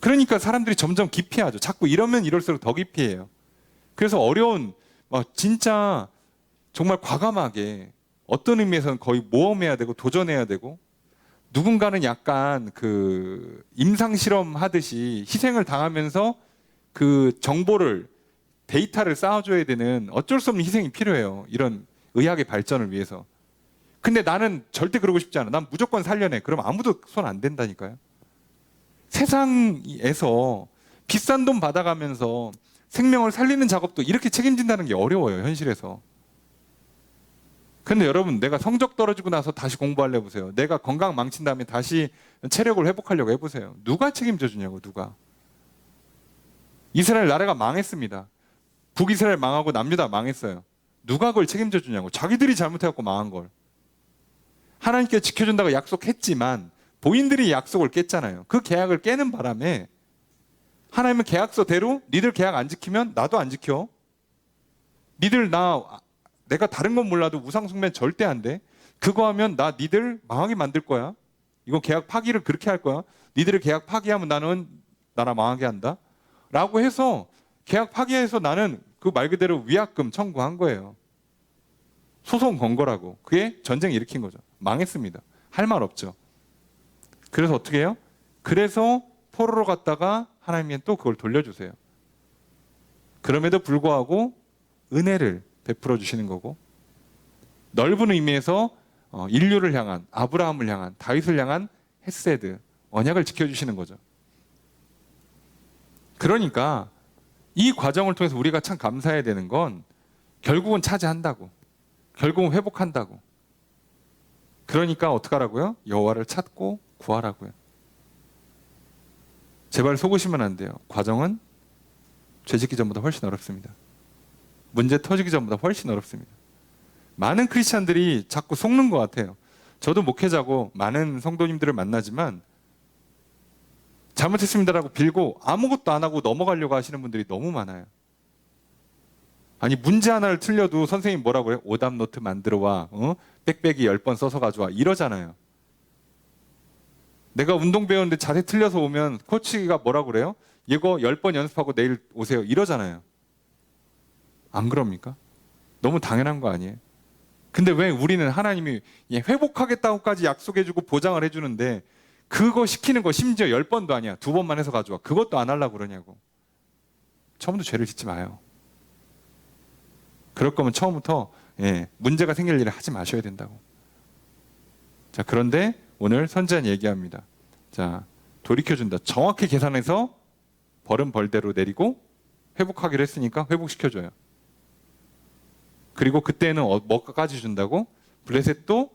그러니까 사람들이 점점 기피하죠. 자꾸 이러면 이럴수록 더 기피해요. 그래서 어려운 진짜 정말 과감하게 어떤 의미에서는 거의 모험해야 되고 도전해야 되고 누군가는 약간 그 임상 실험 하듯이 희생을 당하면서 그 정보를 데이터를 쌓아줘야 되는 어쩔 수 없는 희생이 필요해요. 이런 의학의 발전을 위해서. 근데 나는 절대 그러고 싶지 않아. 난 무조건 살려내. 그럼 아무도 손 안 댄다니까요. 세상에서 비싼 돈 받아가면서 생명을 살리는 작업도 이렇게 책임진다는 게 어려워요. 현실에서. 근데 여러분 내가 성적 떨어지고 나서 다시 공부하려 해보세요. 내가 건강 망친 다음에 다시 체력을 회복하려고 해보세요. 누가 책임져 주냐고. 누가. 이스라엘 나라가 망했습니다. 북이스라엘 망하고 남유다 망했어요. 누가 그걸 책임져 주냐고. 자기들이 잘못해갖고 망한 걸. 하나님께 지켜준다고 약속했지만 본인들이 약속을 깼잖아요. 그 계약을 깨는 바람에 하나님은 계약서대로 니들 계약 안 지키면 나도 안 지켜. 니들 내가 다른 건 몰라도 우상 숭배는 절대 안 돼. 그거 하면 나 니들 망하게 만들 거야. 이거 계약 파기를 그렇게 할 거야. 니들의 계약 파기하면 나는 나라 망하게 한다. 라고 해서 계약 파기해서 나는 그 말 그대로 위약금 청구한 거예요. 소송 건 거라고. 그게 전쟁 일으킨 거죠. 망했습니다. 할 말 없죠. 그래서 어떻게 해요? 그래서 포로로 갔다가 하나님이 또 그걸 돌려주세요. 그럼에도 불구하고 은혜를 베풀어 주시는 거고, 넓은 의미에서 인류를 향한, 아브라함을 향한, 다윗을 향한 헤세드, 언약을 지켜주시는 거죠. 그러니까 이 과정을 통해서 우리가 참 감사해야 되는 건 결국은 차지한다고, 결국은 회복한다고. 그러니까 어떡하라고요? 여호와를 찾고 구하라고요. 제발 속으시면 안 돼요. 과정은 죄짓기 전보다 훨씬 어렵습니다. 문제 터지기 전보다 훨씬 어렵습니다. 많은 크리스찬들이 자꾸 속는 것 같아요. 저도 목회자고 많은 성도님들을 만나지만 잘못했습니다라고 빌고 아무것도 안 하고 넘어가려고 하시는 분들이 너무 많아요. 아니, 문제 하나를 틀려도 선생님 뭐라고 해요? 오답 노트 만들어와, 빽빽이 10번 써서 가져와, 이러잖아요. 내가 운동 배우는데 자세 틀려서 오면 코치가 뭐라고 그래요? 이거 10번 연습하고 내일 오세요, 이러잖아요. 안 그럽니까? 너무 당연한 거 아니에요? 근데 왜 우리는 하나님이 회복하겠다고까지 약속해주고 보장을 해주는데 그거 시키는 거 심지어 10번도 아니야, 2번만 해서 가져와, 그것도 안 하려고 그러냐고. 처음부터 죄를 짓지 마요. 그럴 거면 처음부터 문제가 생길 일을 하지 마셔야 된다고. 자, 그런데 오늘 선지자는 얘기합니다. 자, 돌이켜준다. 정확히 계산해서 벌은 벌대로 내리고 회복하기로 했으니까 회복시켜줘요. 그리고 그때는 뭐까지 준다고? 블레셋도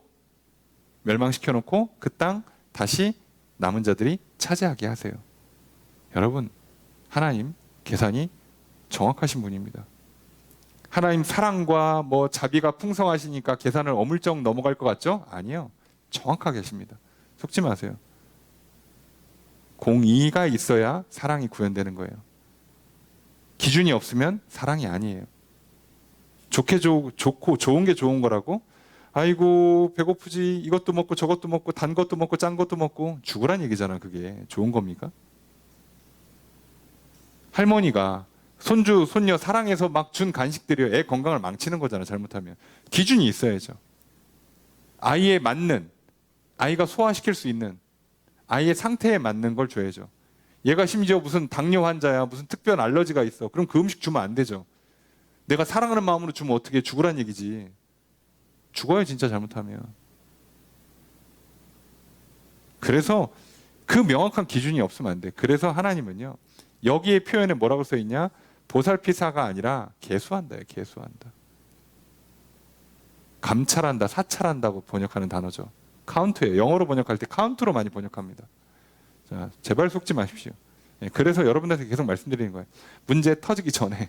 멸망시켜놓고 그 땅 다시 남은 자들이 차지하게 하세요. 여러분, 하나님 계산이 정확하신 분입니다. 하나님 사랑과 자비가 풍성하시니까 계산을 어물쩍 넘어갈 것 같죠? 아니요. 정확하게 하십니다. 속지 마세요. 공의가 있어야 사랑이 구현되는 거예요. 기준이 없으면 사랑이 아니에요. 좋고 좋은 게 좋은 거라고? 아이고 배고프지, 이것도 먹고 저것도 먹고 단 것도 먹고 짠 것도 먹고, 죽으란 얘기잖아. 그게 좋은 겁니까? 할머니가 손주 손녀 사랑해서 막 준 간식들이 애 건강을 망치는 거잖아. 잘못하면. 기준이 있어야죠. 아이에 맞는, 아이가 소화시킬 수 있는, 아이의 상태에 맞는 걸 줘야죠. 얘가 심지어 무슨 당뇨 환자야, 무슨 특별한 알러지가 있어, 그럼 그 음식 주면 안 되죠. 내가 사랑하는 마음으로 주면 어떻게, 죽으란 얘기지. 죽어요, 진짜 잘못하면. 그래서 그 명확한 기준이 없으면 안 돼. 그래서 하나님은요, 여기에 표현에 뭐라고 써 있냐? 보살피사가 아니라 계수한다요. 계수한다. 감찰한다, 사찰한다고 번역하는 단어죠. 카운트예요. 영어로 번역할 때 카운트로 많이 번역합니다. 자, 제발 속지 마십시오. 그래서 여러분들한테 계속 말씀드리는 거예요. 문제 터지기 전에,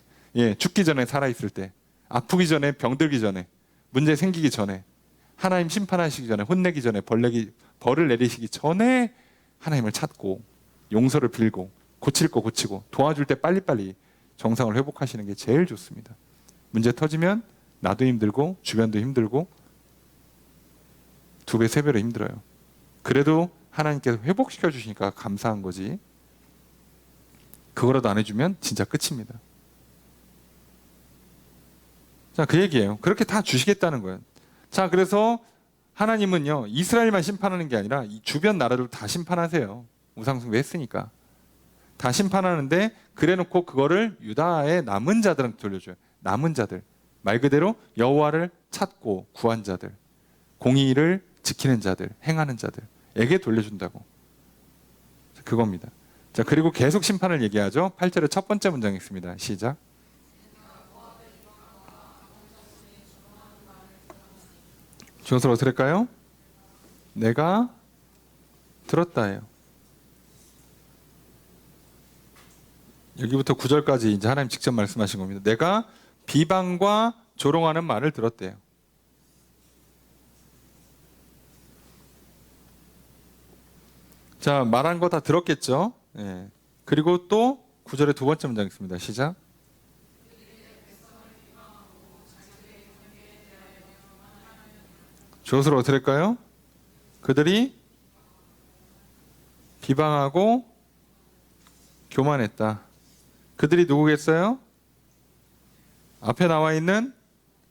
죽기 전에, 살아있을 때, 아프기 전에, 병들기 전에, 문제 생기기 전에, 하나님 심판하시기 전에, 혼내기 전에, 벌을 내리시기 전에 하나님을 찾고 용서를 빌고 고칠 거 고치고 도와줄 때 빨리빨리 정상을 회복하시는 게 제일 좋습니다. 문제 터지면 나도 힘들고 주변도 힘들고 2배, 3배로 힘들어요. 그래도 하나님께서 회복시켜 주시니까 감사한 거지. 그거라도 안 해주면 진짜 끝입니다. 자, 그 얘기예요. 그렇게 다 주시겠다는 거예요. 자, 그래서 하나님은요, 이스라엘만 심판하는 게 아니라 이 주변 나라들 다 심판하세요. 우상숭배 했으니까. 다 심판하는데 그래놓고 그거를 유다의 남은 자들한테 돌려줘요. 남은 자들. 말 그대로 여호와를 찾고 구한 자들, 공의를 지키는 자들, 행하는 자들에게 돌려준다고. 그겁니다. 자, 그리고 계속 심판을 얘기하죠. 8절의 첫 번째 문장이 있습니다. 시작. 주어서 어떻게 할까요? 내가 들었다예요. 여기부터 9절까지 이제 하나님 직접 말씀하신 겁니다. 내가 비방과 조롱하는 말을 들었대요. 자, 말한 거 다 들었겠죠? 예. 그리고 또 9절의 두 번째 문장 있습니다. 시작. 주어서로 어떻게 될까요? 그들이 비방하고 교만했다. 그들이 누구겠어요? 앞에 나와 있는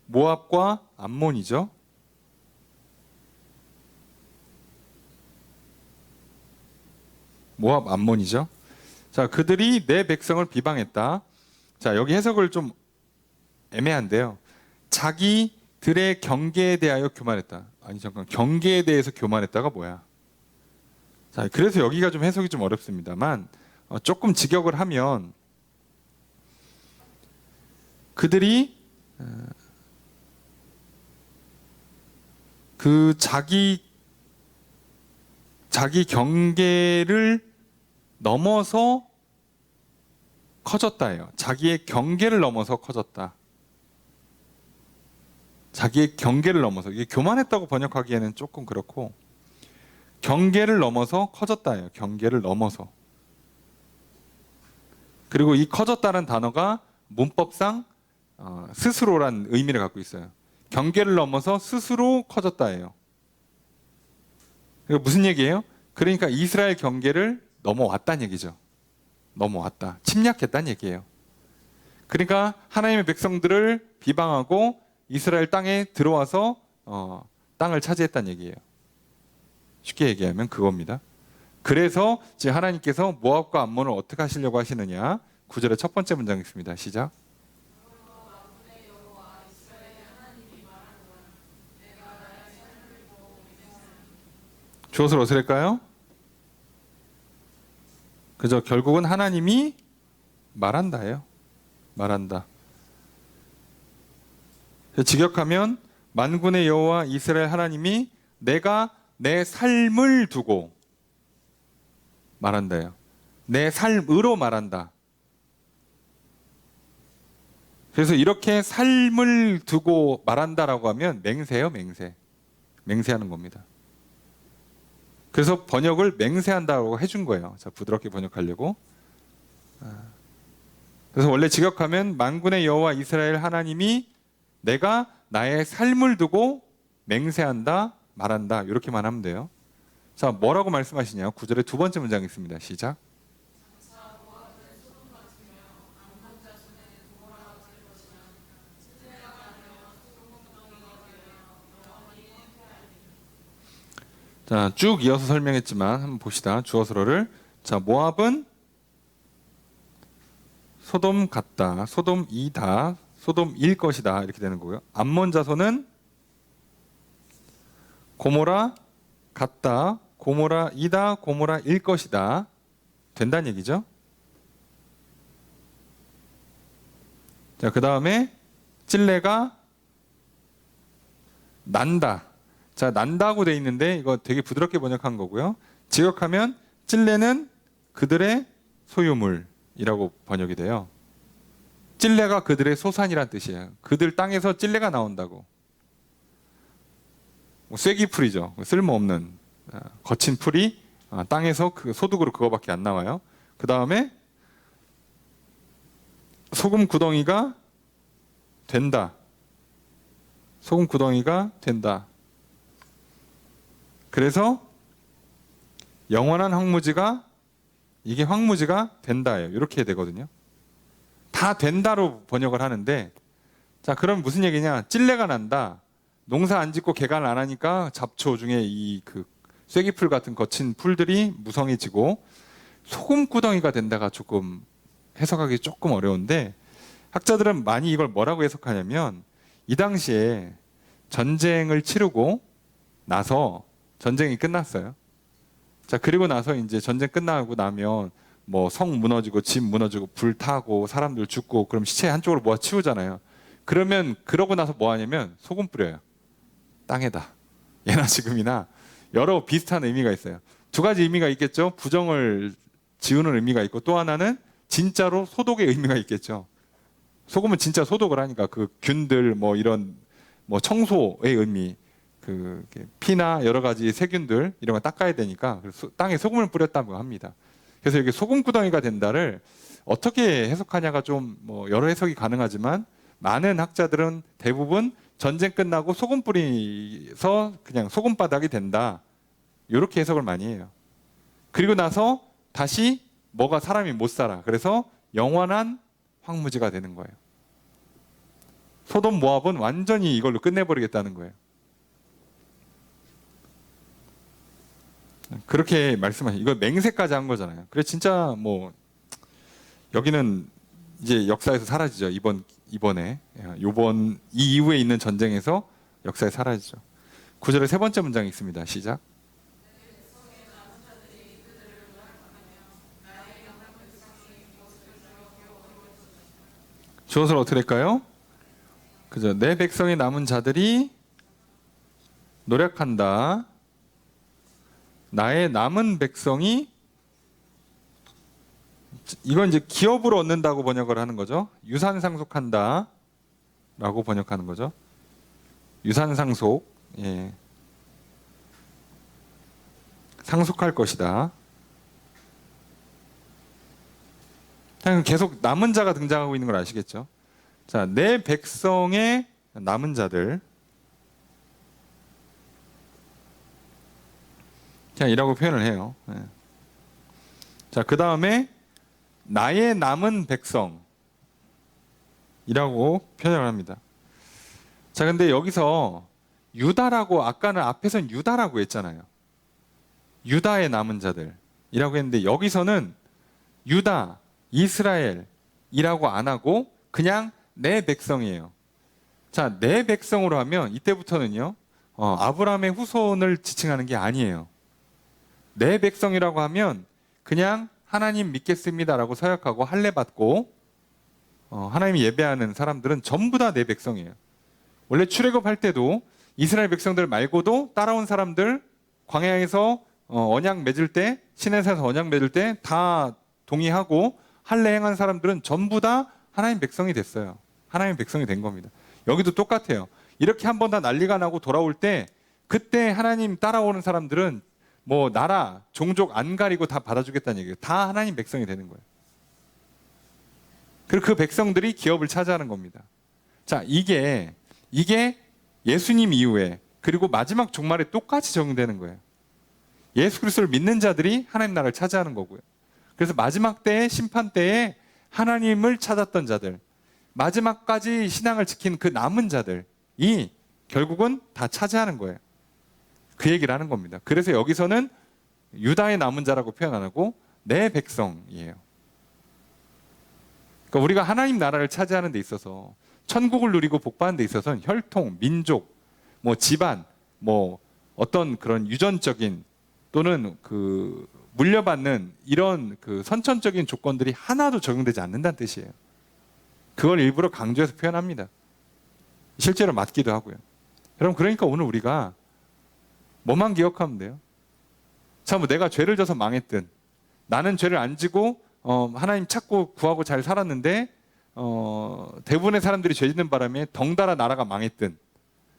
모압과 암몬이죠. 모압, 암몬이죠. 자, 그들이 내 백성을 비방했다. 자, 여기 해석을 좀 애매한데요. 자기들의 경계에 대하여 교만했다. 아니, 잠깐, 경계에 대해서 교만했다가 뭐야? 자, 그래서 여기가 좀 해석이 좀 어렵습니다만, 조금 직역을 하면, 그들이 그 자기 경계를 넘어서 커졌다예요. 자기의 경계를 넘어서 커졌다. 자기의 경계를 넘어서, 이게 교만했다고 번역하기에는 조금 그렇고, 경계를 넘어서 커졌다예요. 경계를 넘어서. 그리고 이 커졌다는 단어가 문법상 스스로란 의미를 갖고 있어요. 경계를 넘어서 스스로 커졌다예요. 무슨 얘기예요? 그러니까 이스라엘 경계를 넘어왔다는 얘기죠. 넘어왔다. 침략했다는 얘기예요. 그러니까 하나님의 백성들을 비방하고 이스라엘 땅에 들어와서 땅을 차지했다는 얘기예요. 쉽게 얘기하면 그겁니다. 그래서 지금 하나님께서 모압과 암몬을 어떻게 하시려고 하시느냐. 9절의 첫 번째 문장 있습니다. 시작. 주어서 어떻게 될까요? 그죠? 결국은 하나님이 말한다예요. 말한다. 직역하면 만군의 여호와 이스라엘 하나님이 내가 내 삶을 두고 말한다예요. 내 삶으로 말한다. 그래서 이렇게 삶을 두고 말한다라고 하면 맹세예요, 맹세. 맹세하는 겁니다. 그래서 번역을 맹세한다고 해준 거예요. 자, 부드럽게 번역하려고. 그래서 원래 직역하면 만군의 여호와 이스라엘 하나님이 내가 나의 삶을 두고 맹세한다, 말한다 이렇게만 하면 돼요. 자, 뭐라고 말씀하시냐? 9절의 두 번째 문장 있습니다. 시작. 자, 쭉 이어서 설명했지만 한번 봅시다. 주어서로를. 자, 모압은 소돔 같다, 소돔이다, 소돔일 것이다 이렇게 되는 거고요. 암몬 자손은 고모라 같다, 고모라이다, 고모라일 것이다 된다는 얘기죠. 자, 그 다음에 찔레가 난다. 자, 난다고 돼 있는데 이거 되게 부드럽게 번역한 거고요. 직역하면 찔레는 그들의 소유물이라고 번역이 돼요. 찔레가 그들의 소산이란 뜻이에요. 그들 땅에서 찔레가 나온다고. 쐐기풀이죠. 쓸모없는 거친 풀이 땅에서 그 소득으로 그거밖에 안 나와요. 그 다음에 소금 구덩이가 된다. 소금 구덩이가 된다. 그래서 영원한 황무지가 이게 황무지가 된다예요. 이렇게 되거든요. 다 된다로 번역을 하는데, 자, 그럼 무슨 얘기냐? 찔레가 난다. 농사 안 짓고 개간 안 하니까 잡초 중에 이 그 쐐기풀 같은 거친 풀들이 무성해지고 소금구덩이가 된다가 조금 해석하기 조금 어려운데, 학자들은 많이 이걸 뭐라고 해석하냐면 이 당시에 전쟁을 치르고 나서 전쟁이 끝났어요. 자, 그리고 나서 이제 전쟁 끝나고 나면 뭐 성 무너지고 집 무너지고 불 타고 사람들 죽고 그럼 시체 한쪽으로 모아 치우잖아요. 그러면 그러고 나서 뭐 하냐면 소금 뿌려요. 땅에다. 예나 지금이나 여러 비슷한 의미가 있어요. 두 가지 의미가 있겠죠. 부정을 지우는 의미가 있고 또 하나는 진짜로 소독의 의미가 있겠죠. 소금은 진짜 소독을 하니까 그 균들 뭐 이런 뭐 청소의 의미, 그 피나 여러 가지 세균들 이런 거 닦아야 되니까 땅에 소금을 뿌렸다고 합니다. 그래서 이게 소금구덩이가 된다를 어떻게 해석하냐가 좀 뭐 여러 해석이 가능하지만 많은 학자들은 대부분 전쟁 끝나고 소금 뿌리서 그냥 소금바닥이 된다, 이렇게 해석을 많이 해요. 그리고 나서 다시 뭐가 사람이 못 살아. 그래서 영원한 황무지가 되는 거예요. 소돔 모압은 완전히 이걸로 끝내버리겠다는 거예요. 그렇게 말씀하신, 이거 맹세까지 한 거잖아요. 그래 진짜 뭐 여기는 이제 역사에서 사라지죠. 이번에 요번 이 이후에 있는 전쟁에서 역사에 사라지죠. 9절의 세 번째 문장이 있습니다. 시작. 주어서 어떻게 될까요? 그죠? 내 백성의 남은 자들이 노력한다. 나의 남은 백성이, 이건 이제 기업으로 얻는다고 번역을 하는 거죠. 유산상속한다 라고 번역하는 거죠. 유산상속, 예. 상속할 것이다. 계속 남은 자가 등장하고 있는 걸 아시겠죠? 자, 내 백성의 남은 자들, 그냥 이라고 표현을 해요. 예. 자, 그 다음에 나의 남은 백성이라고 표현을 합니다. 자, 근데 여기서 유다라고, 아까는 앞에서는 유다라고 했잖아요. 유다의 남은 자들이라고 했는데 여기서는 유다, 이스라엘이라고 안 하고 그냥 내 백성이에요. 자, 내 백성으로 하면 이때부터는요, 아브라함의 후손을 지칭하는 게 아니에요. 내 백성이라고 하면 그냥 하나님 믿겠습니다라고 서약하고 할례 받고 하나님 예배하는 사람들은 전부 다 내 백성이에요. 원래 출애굽할 때도 이스라엘 백성들 말고도 따라온 사람들 광야에서 언약 맺을 때, 시내산에서 언약 맺을 때 다 동의하고 할례 행한 사람들은 전부 다 하나님 백성이 됐어요. 하나님 백성이 된 겁니다. 여기도 똑같아요. 이렇게 한 번 다 난리가 나고 돌아올 때, 그때 하나님 따라오는 사람들은 뭐 나라, 종족 안 가리고 다 받아주겠다는 얘기예요. 다 하나님 백성이 되는 거예요. 그리고 그 백성들이 기업을 차지하는 겁니다. 자, 이게 예수님 이후에, 그리고 마지막 종말에 똑같이 적용되는 거예요. 예수 그리스도를 믿는 자들이 하나님 나라를 차지하는 거고요. 그래서 마지막 때의 심판 때에 하나님을 찾았던 자들, 마지막까지 신앙을 지킨 그 남은 자들이 결국은 다 차지하는 거예요. 그 얘기를 하는 겁니다. 그래서 여기서는 유다의 남은 자라고 표현 안 하고 내 백성이에요. 그러니까 우리가 하나님 나라를 차지하는 데 있어서, 천국을 누리고 복받는 데 있어서는 혈통, 민족, 뭐 집안, 뭐 어떤 그런 유전적인 또는 그 물려받는 이런 그 선천적인 조건들이 하나도 적용되지 않는다는 뜻이에요. 그걸 일부러 강조해서 표현합니다. 실제로 맞기도 하고요. 여러분, 그러니까 오늘 우리가 뭐만 기억하면 돼요? 참, 뭐 내가 죄를 져서 망했든, 나는 죄를 안 지고 하나님 찾고 구하고 잘 살았는데 대부분의 사람들이 죄 짓는 바람에 덩달아 나라가 망했든,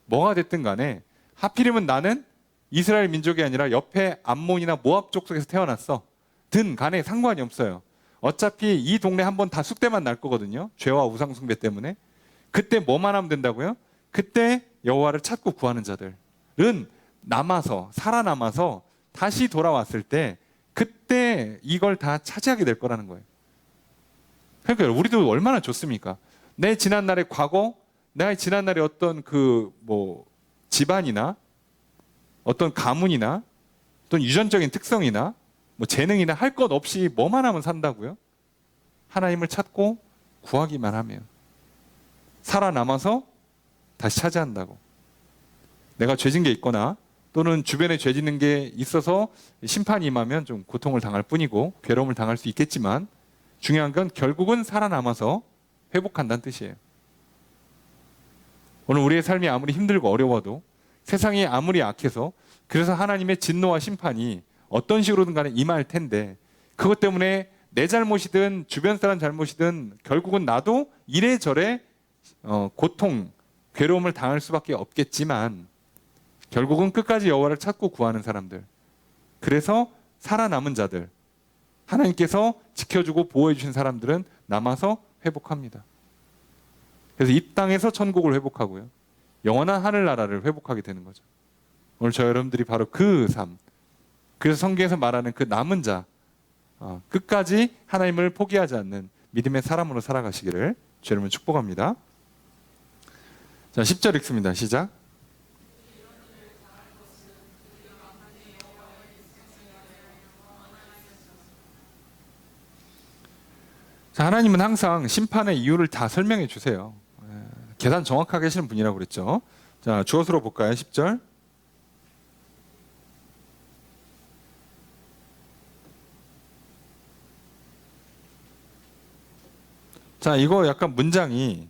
뭐가 됐든 간에 하필이면 나는 이스라엘 민족이 아니라 옆에 암몬이나 모압 족속에서 태어났어 든 간에 상관이 없어요. 어차피 이 동네 한번 다 쑥대만 날 거거든요. 죄와 우상 숭배 때문에. 그때 뭐만 하면 된다고요? 그때 여호와를 찾고 구하는 자들은 살아남아서 다시 돌아왔을 때 그때 이걸 다 차지하게 될 거라는 거예요. 그러니까 우리도 얼마나 좋습니까? 내 지난날의 과거, 나의 지난날의 어떤 그 뭐 집안이나 어떤 가문이나 어떤 유전적인 특성이나 뭐 재능이나 할 것 없이 뭐만 하면 산다고요? 하나님을 찾고 구하기만 하면 살아남아서 다시 차지한다고. 내가 죄진 게 있거나 또는 주변에 죄 짓는 게 있어서 심판이 임하면 좀 고통을 당할 뿐이고 괴로움을 당할 수 있겠지만, 중요한 건 결국은 살아남아서 회복한다는 뜻이에요. 오늘 우리의 삶이 아무리 힘들고 어려워도, 세상이 아무리 악해서, 그래서 하나님의 진노와 심판이 어떤 식으로든 간에 임할 텐데, 그것 때문에 내 잘못이든 주변 사람 잘못이든 결국은 나도 이래저래 고통, 괴로움을 당할 수밖에 없겠지만 결국은 끝까지 여호와를 찾고 구하는 사람들, 그래서 살아남은 자들, 하나님께서 지켜주고 보호해 주신 사람들은 남아서 회복합니다. 그래서 이 땅에서 천국을 회복하고요, 영원한 하늘나라를 회복하게 되는 거죠. 오늘 저 여러분들이 바로 그 삶, 그래서 성경에서 말하는 그 남은 자, 끝까지 하나님을 포기하지 않는 믿음의 사람으로 살아가시기를 주 여러분 축복합니다. 자, 10절 읽습니다. 시작. 자, 하나님은 항상 심판의 이유를 다 설명해 주세요. 계산 정확하게 하시는 분이라고 그랬죠. 자, 주어스로 볼까요? 10절. 자, 이거 약간 문장이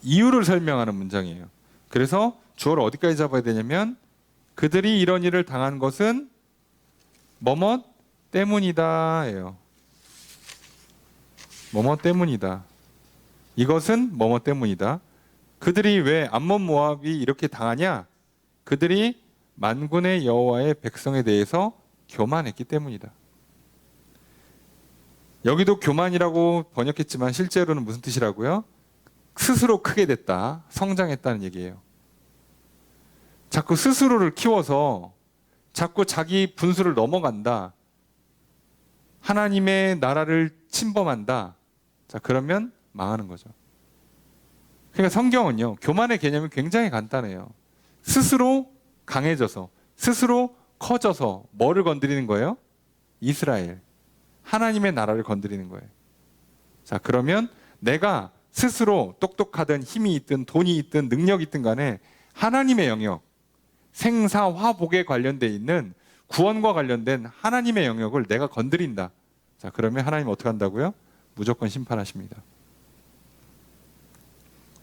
이유를 설명하는 문장이에요. 그래서 주어를 어디까지 잡아야 되냐면 그들이 이런 일을 당한 것은 뭐뭐 때문이다예요. 뭐뭐 때문이다. 이것은 뭐뭐 때문이다. 그들이 왜 암몬 모압이 이렇게 당하냐? 그들이 만군의 여호와의 백성에 대해서 교만했기 때문이다. 여기도 교만이라고 번역했지만 실제로는 무슨 뜻이라고요? 스스로 크게 됐다, 성장했다는 얘기예요. 자꾸 스스로를 키워서 자꾸 자기 분수를 넘어간다, 하나님의 나라를 침범한다. 자, 그러면 망하는 거죠. 그러니까 성경은요, 교만의 개념이 굉장히 간단해요. 스스로 강해져서, 스스로 커져서 뭐를 건드리는 거예요? 이스라엘, 하나님의 나라를 건드리는 거예요. 자, 그러면 내가 스스로 똑똑하든 힘이 있든 돈이 있든 능력이 있든 간에 하나님의 영역, 생사화복에 관련돼 있는 구원과 관련된 하나님의 영역을 내가 건드린다. 자, 그러면 하나님 어떻게 한다고요? 무조건 심판하십니다.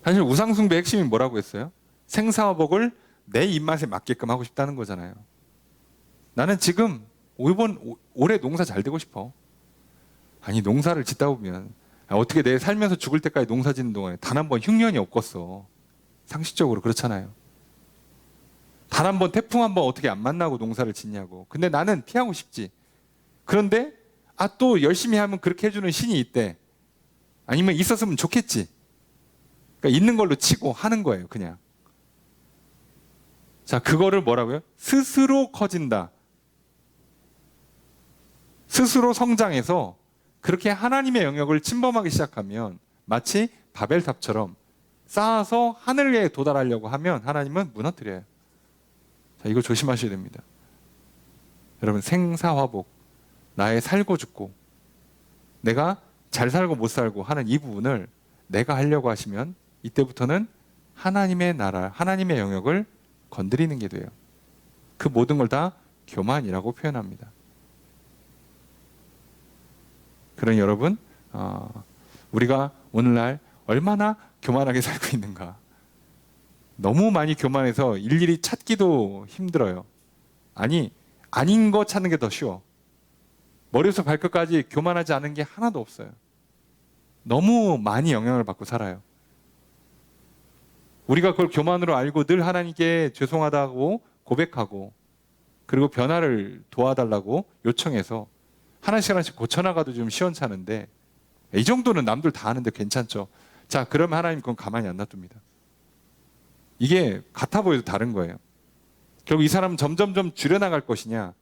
사실 우상숭배의 핵심이 뭐라고 했어요? 생사화복을 내 입맛에 맞게끔 하고 싶다는 거잖아요. 나는 지금 올해 농사 잘 되고 싶어. 아니, 농사를 짓다 보면 어떻게 내 살면서 죽을 때까지 농사 짓는 동안에 단 한 번 흉년이 없겠어. 상식적으로 그렇잖아요. 단 한 번 태풍 한 번 어떻게 안 만나고 농사를 짓냐고. 근데 나는 피하고 싶지. 그런데 또 열심히 하면 그렇게 해주는 신이 있대. 아니면 있었으면 좋겠지. 그러니까 있는 걸로 치고 하는 거예요, 그냥. 자, 그거를 뭐라고요? 스스로 커진다. 스스로 성장해서 그렇게 하나님의 영역을 침범하기 시작하면 마치 바벨탑처럼 쌓아서 하늘에 도달하려고 하면 하나님은 무너뜨려요. 자, 이거 조심하셔야 됩니다. 여러분, 생사화복, 나의 살고 죽고 내가 잘 살고 못 살고 하는 이 부분을 내가 하려고 하시면 이때부터는 하나님의 나라, 하나님의 영역을 건드리는 게 돼요. 그 모든 걸 다 교만이라고 표현합니다. 그러니 여러분, 우리가 오늘날 얼마나 교만하게 살고 있는가. 너무 많이 교만해서 일일이 찾기도 힘들어요. 아니, 아닌 거 찾는 게 더 쉬워. 머리부터 발끝까지 교만하지 않은 게 하나도 없어요. 너무 많이 영향을 받고 살아요. 우리가 그걸 교만으로 알고 늘 하나님께 죄송하다고 고백하고 그리고 변화를 도와달라고 요청해서 하나씩 하나씩 고쳐나가도 좀 시원찮은데 이 정도는 남들 다 하는데 괜찮죠. 자, 그러면 하나님 그건 가만히 안 놔둡니다. 이게 같아 보여도 다른 거예요. 결국 이 사람은 점점점 줄여나갈 것이냐,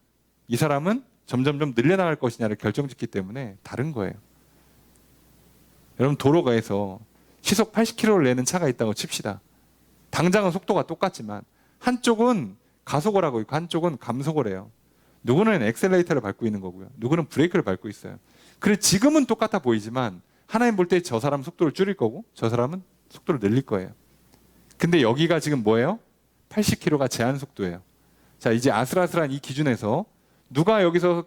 이 사람은 점점점 늘려나갈 것이냐를 결정짓기 때문에 다른 거예요. 여러분, 도로가에서 시속 80km를 내는 차가 있다고 칩시다. 당장은 속도가 똑같지만 한쪽은 가속을 하고 있고 한쪽은 감속을 해요. 누구는 엑셀레이터를 밟고 있는 거고요, 누구는 브레이크를 밟고 있어요. 그래, 지금은 똑같아 보이지만 하나님 볼 때 저 사람은 속도를 줄일 거고 저 사람은 속도를 늘릴 거예요. 근데 여기가 지금 뭐예요? 80km가 제한 속도예요. 자, 이제 아슬아슬한 이 기준에서 누가 여기서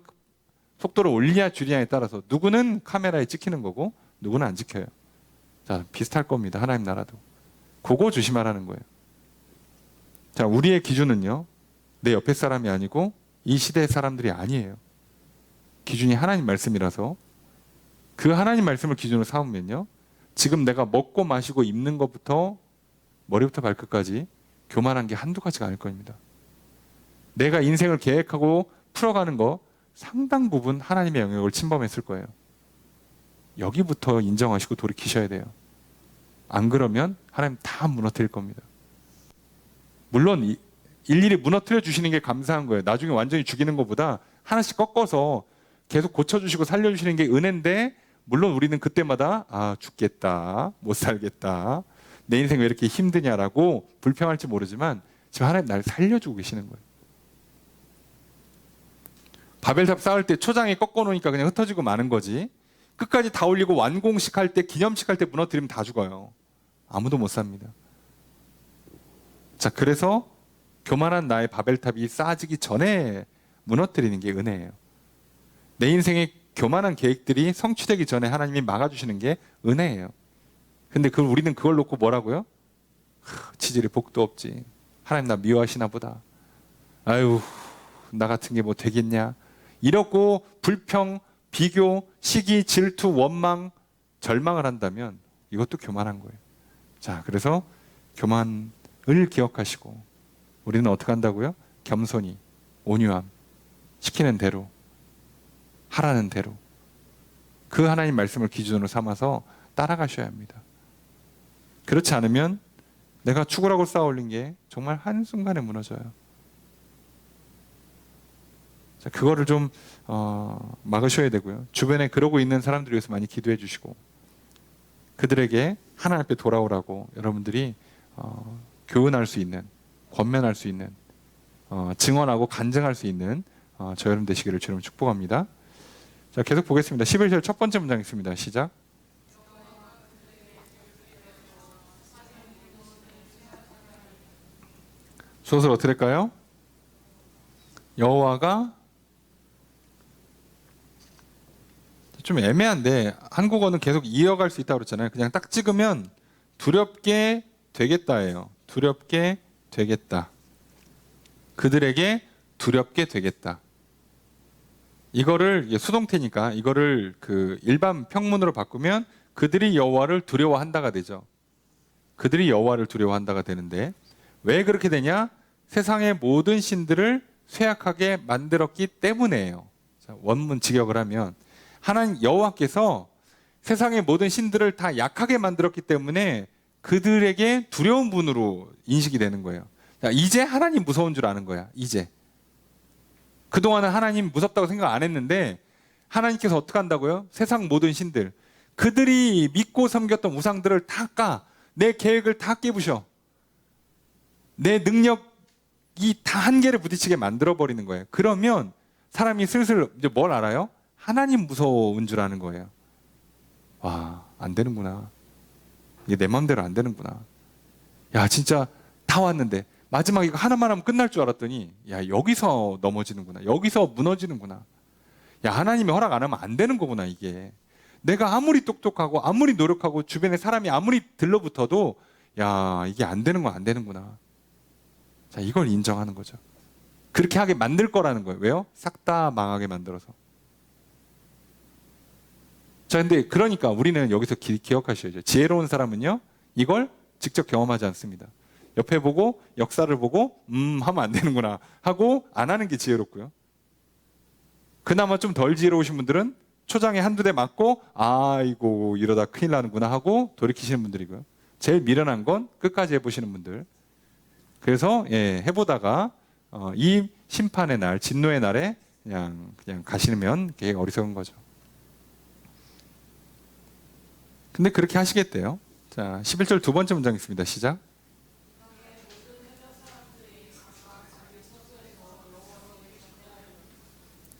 속도를 올리냐 줄이냐에 따라서 누구는 카메라에 찍히는 거고 누구는 안 찍혀요. 자, 비슷할 겁니다. 하나님 나라도. 그거 조심하라는 거예요. 자, 우리의 기준은요, 내 옆에 사람이 아니고 이 시대의 사람들이 아니에요. 기준이 하나님 말씀이라서 그 하나님 말씀을 기준으로 삼으면요, 지금 내가 먹고 마시고 입는 것부터 머리부터 발끝까지 교만한 게 한두 가지가 아닐 겁니다. 내가 인생을 계획하고 풀어가는 거 상당 부분 하나님의 영역을 침범했을 거예요. 여기부터 인정하시고 돌이키셔야 돼요. 안 그러면 하나님 다 무너뜨릴 겁니다. 물론 일일이 무너뜨려 주시는 게 감사한 거예요. 나중에 완전히 죽이는 것보다 하나씩 꺾어서 계속 고쳐주시고 살려주시는 게 은혜인데, 물론 우리는 그때마다 죽겠다, 못 살겠다, 내 인생 왜 이렇게 힘드냐라고 불평할지 모르지만 지금 하나님 날 살려주고 계시는 거예요. 바벨탑 쌓을 때 초장에 꺾어놓으니까 그냥 흩어지고 마는 거지, 끝까지 다 올리고 완공식 할 때, 기념식 할 때 무너뜨리면 다 죽어요. 아무도 못 삽니다. 자, 그래서 교만한 나의 바벨탑이 쌓아지기 전에 무너뜨리는 게 은혜예요. 내 인생의 교만한 계획들이 성취되기 전에 하나님이 막아주시는 게 은혜예요. 근데 우리는 그걸 놓고 뭐라고요? 치질이 복도 없지. 하나님 나 미워하시나 보다. 아유, 나 같은 게 뭐 되겠냐. 이러고 불평, 비교, 시기, 질투, 원망, 절망을 한다면 이것도 교만한 거예요. 자, 그래서 교만을 기억하시고 우리는 어떻게 한다고요? 겸손히, 온유함, 시키는 대로, 하라는 대로 그 하나님 말씀을 기준으로 삼아서 따라가셔야 합니다. 그렇지 않으면 내가 죽으라고 쌓아 올린 게 정말 한순간에 무너져요. 자, 그거를 좀 막으셔야 되고요. 주변에 그러고 있는 사람들을 위해서 많이 기도해 주시고 그들에게 하나님 앞에 돌아오라고 여러분들이 교훈할 수 있는, 권면할 수 있는, 증언하고 간증할 수 있는 저 여러분 되시기를 주님 축복합니다. 자, 계속 보겠습니다. 11절 첫 번째 문장 있습니다. 시작. 소설 어떻게 될까요? 여호와가, 좀 애매한데 한국어는 계속 이어갈 수 있다고 그랬잖아요. 그냥 딱 찍으면 두렵게 되겠다예요. 두렵게 되겠다. 그들에게 두렵게 되겠다. 이거를 수동태니까 이거를 그 일반 평문으로 바꾸면 그들이 여호와를 두려워한다가 되죠. 그들이 여호와를 두려워한다가 되는데 왜 그렇게 되냐? 세상의 모든 신들을 쇠약하게 만들었기 때문에요. 자, 원문 직역을 하면 하나님 여호와께서 세상의 모든 신들을 다 약하게 만들었기 때문에 그들에게 두려운 분으로 인식이 되는 거예요. 자, 이제 하나님 무서운 줄 아는 거야. 이제. 그동안은 하나님 무섭다고 생각 안 했는데 하나님께서 어떻게 한다고요? 세상 모든 신들, 그들이 믿고 섬겼던 우상들을 다 까, 내 계획을 다 깨부셔, 내 능력이 다 한계를 부딪히게 만들어버리는 거예요. 그러면 사람이 슬슬 이제 뭘 알아요? 하나님 무서운 줄 아는 거예요. 와, 안 되는구나. 이게 내 마음대로 안 되는구나. 야, 진짜 다 왔는데 마지막 이거 하나만 하면 끝날 줄 알았더니 야, 여기서 넘어지는구나. 여기서 무너지는구나. 야, 하나님이 허락 안 하면 안 되는 거구나. 이게 내가 아무리 똑똑하고 아무리 노력하고 주변에 사람이 아무리 들러붙어도 야, 이게 안 되는 건 안 되는구나. 자, 이걸 인정하는 거죠. 그렇게 하게 만들 거라는 거예요. 왜요? 싹 다 망하게 만들어서. 자, 근데 그러니까 우리는 여기서 기억하셔야죠. 지혜로운 사람은요, 이걸 직접 경험하지 않습니다. 옆에 보고 역사를 보고 하면 안 되는구나 하고 안 하는 게 지혜롭고요. 그나마 좀 덜 지혜로우신 분들은 초장에 한두 대 맞고 아이고 이러다 큰일 나는구나 하고 돌이키시는 분들이고요. 제일 미련한 건 끝까지 해보시는 분들. 그래서 해보다가 이 심판의 날, 진노의 날에 그냥 가시면 그게 어리석은 거죠. 근데 그렇게 하시겠대요. 자, 11절 두 번째 문장 있습니다. 시작.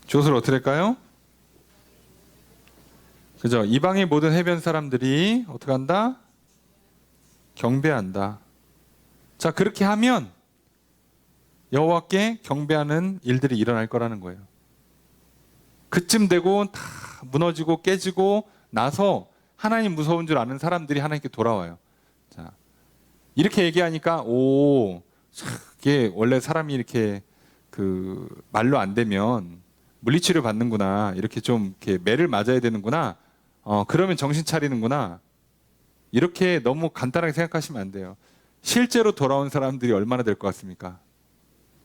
조수를 어떻게 할까요? 그죠? 이방의 모든 해변 사람들이 어떻게 한다? 경배한다. 자, 그렇게 하면 여호와께 경배하는 일들이 일어날 거라는 거예요. 그쯤 되고 다 무너지고 깨지고 나서 하나님 무서운 줄 아는 사람들이 하나님께 돌아와요. 자, 이렇게 얘기하니까 이게 원래 사람이 이렇게 그 말로 안 되면 물리치료 받는구나. 이렇게 좀 이렇게 매를 맞아야 되는구나. 그러면 정신 차리는구나. 이렇게 너무 간단하게 생각하시면 안 돼요. 실제로 돌아온 사람들이 얼마나 될 것 같습니까?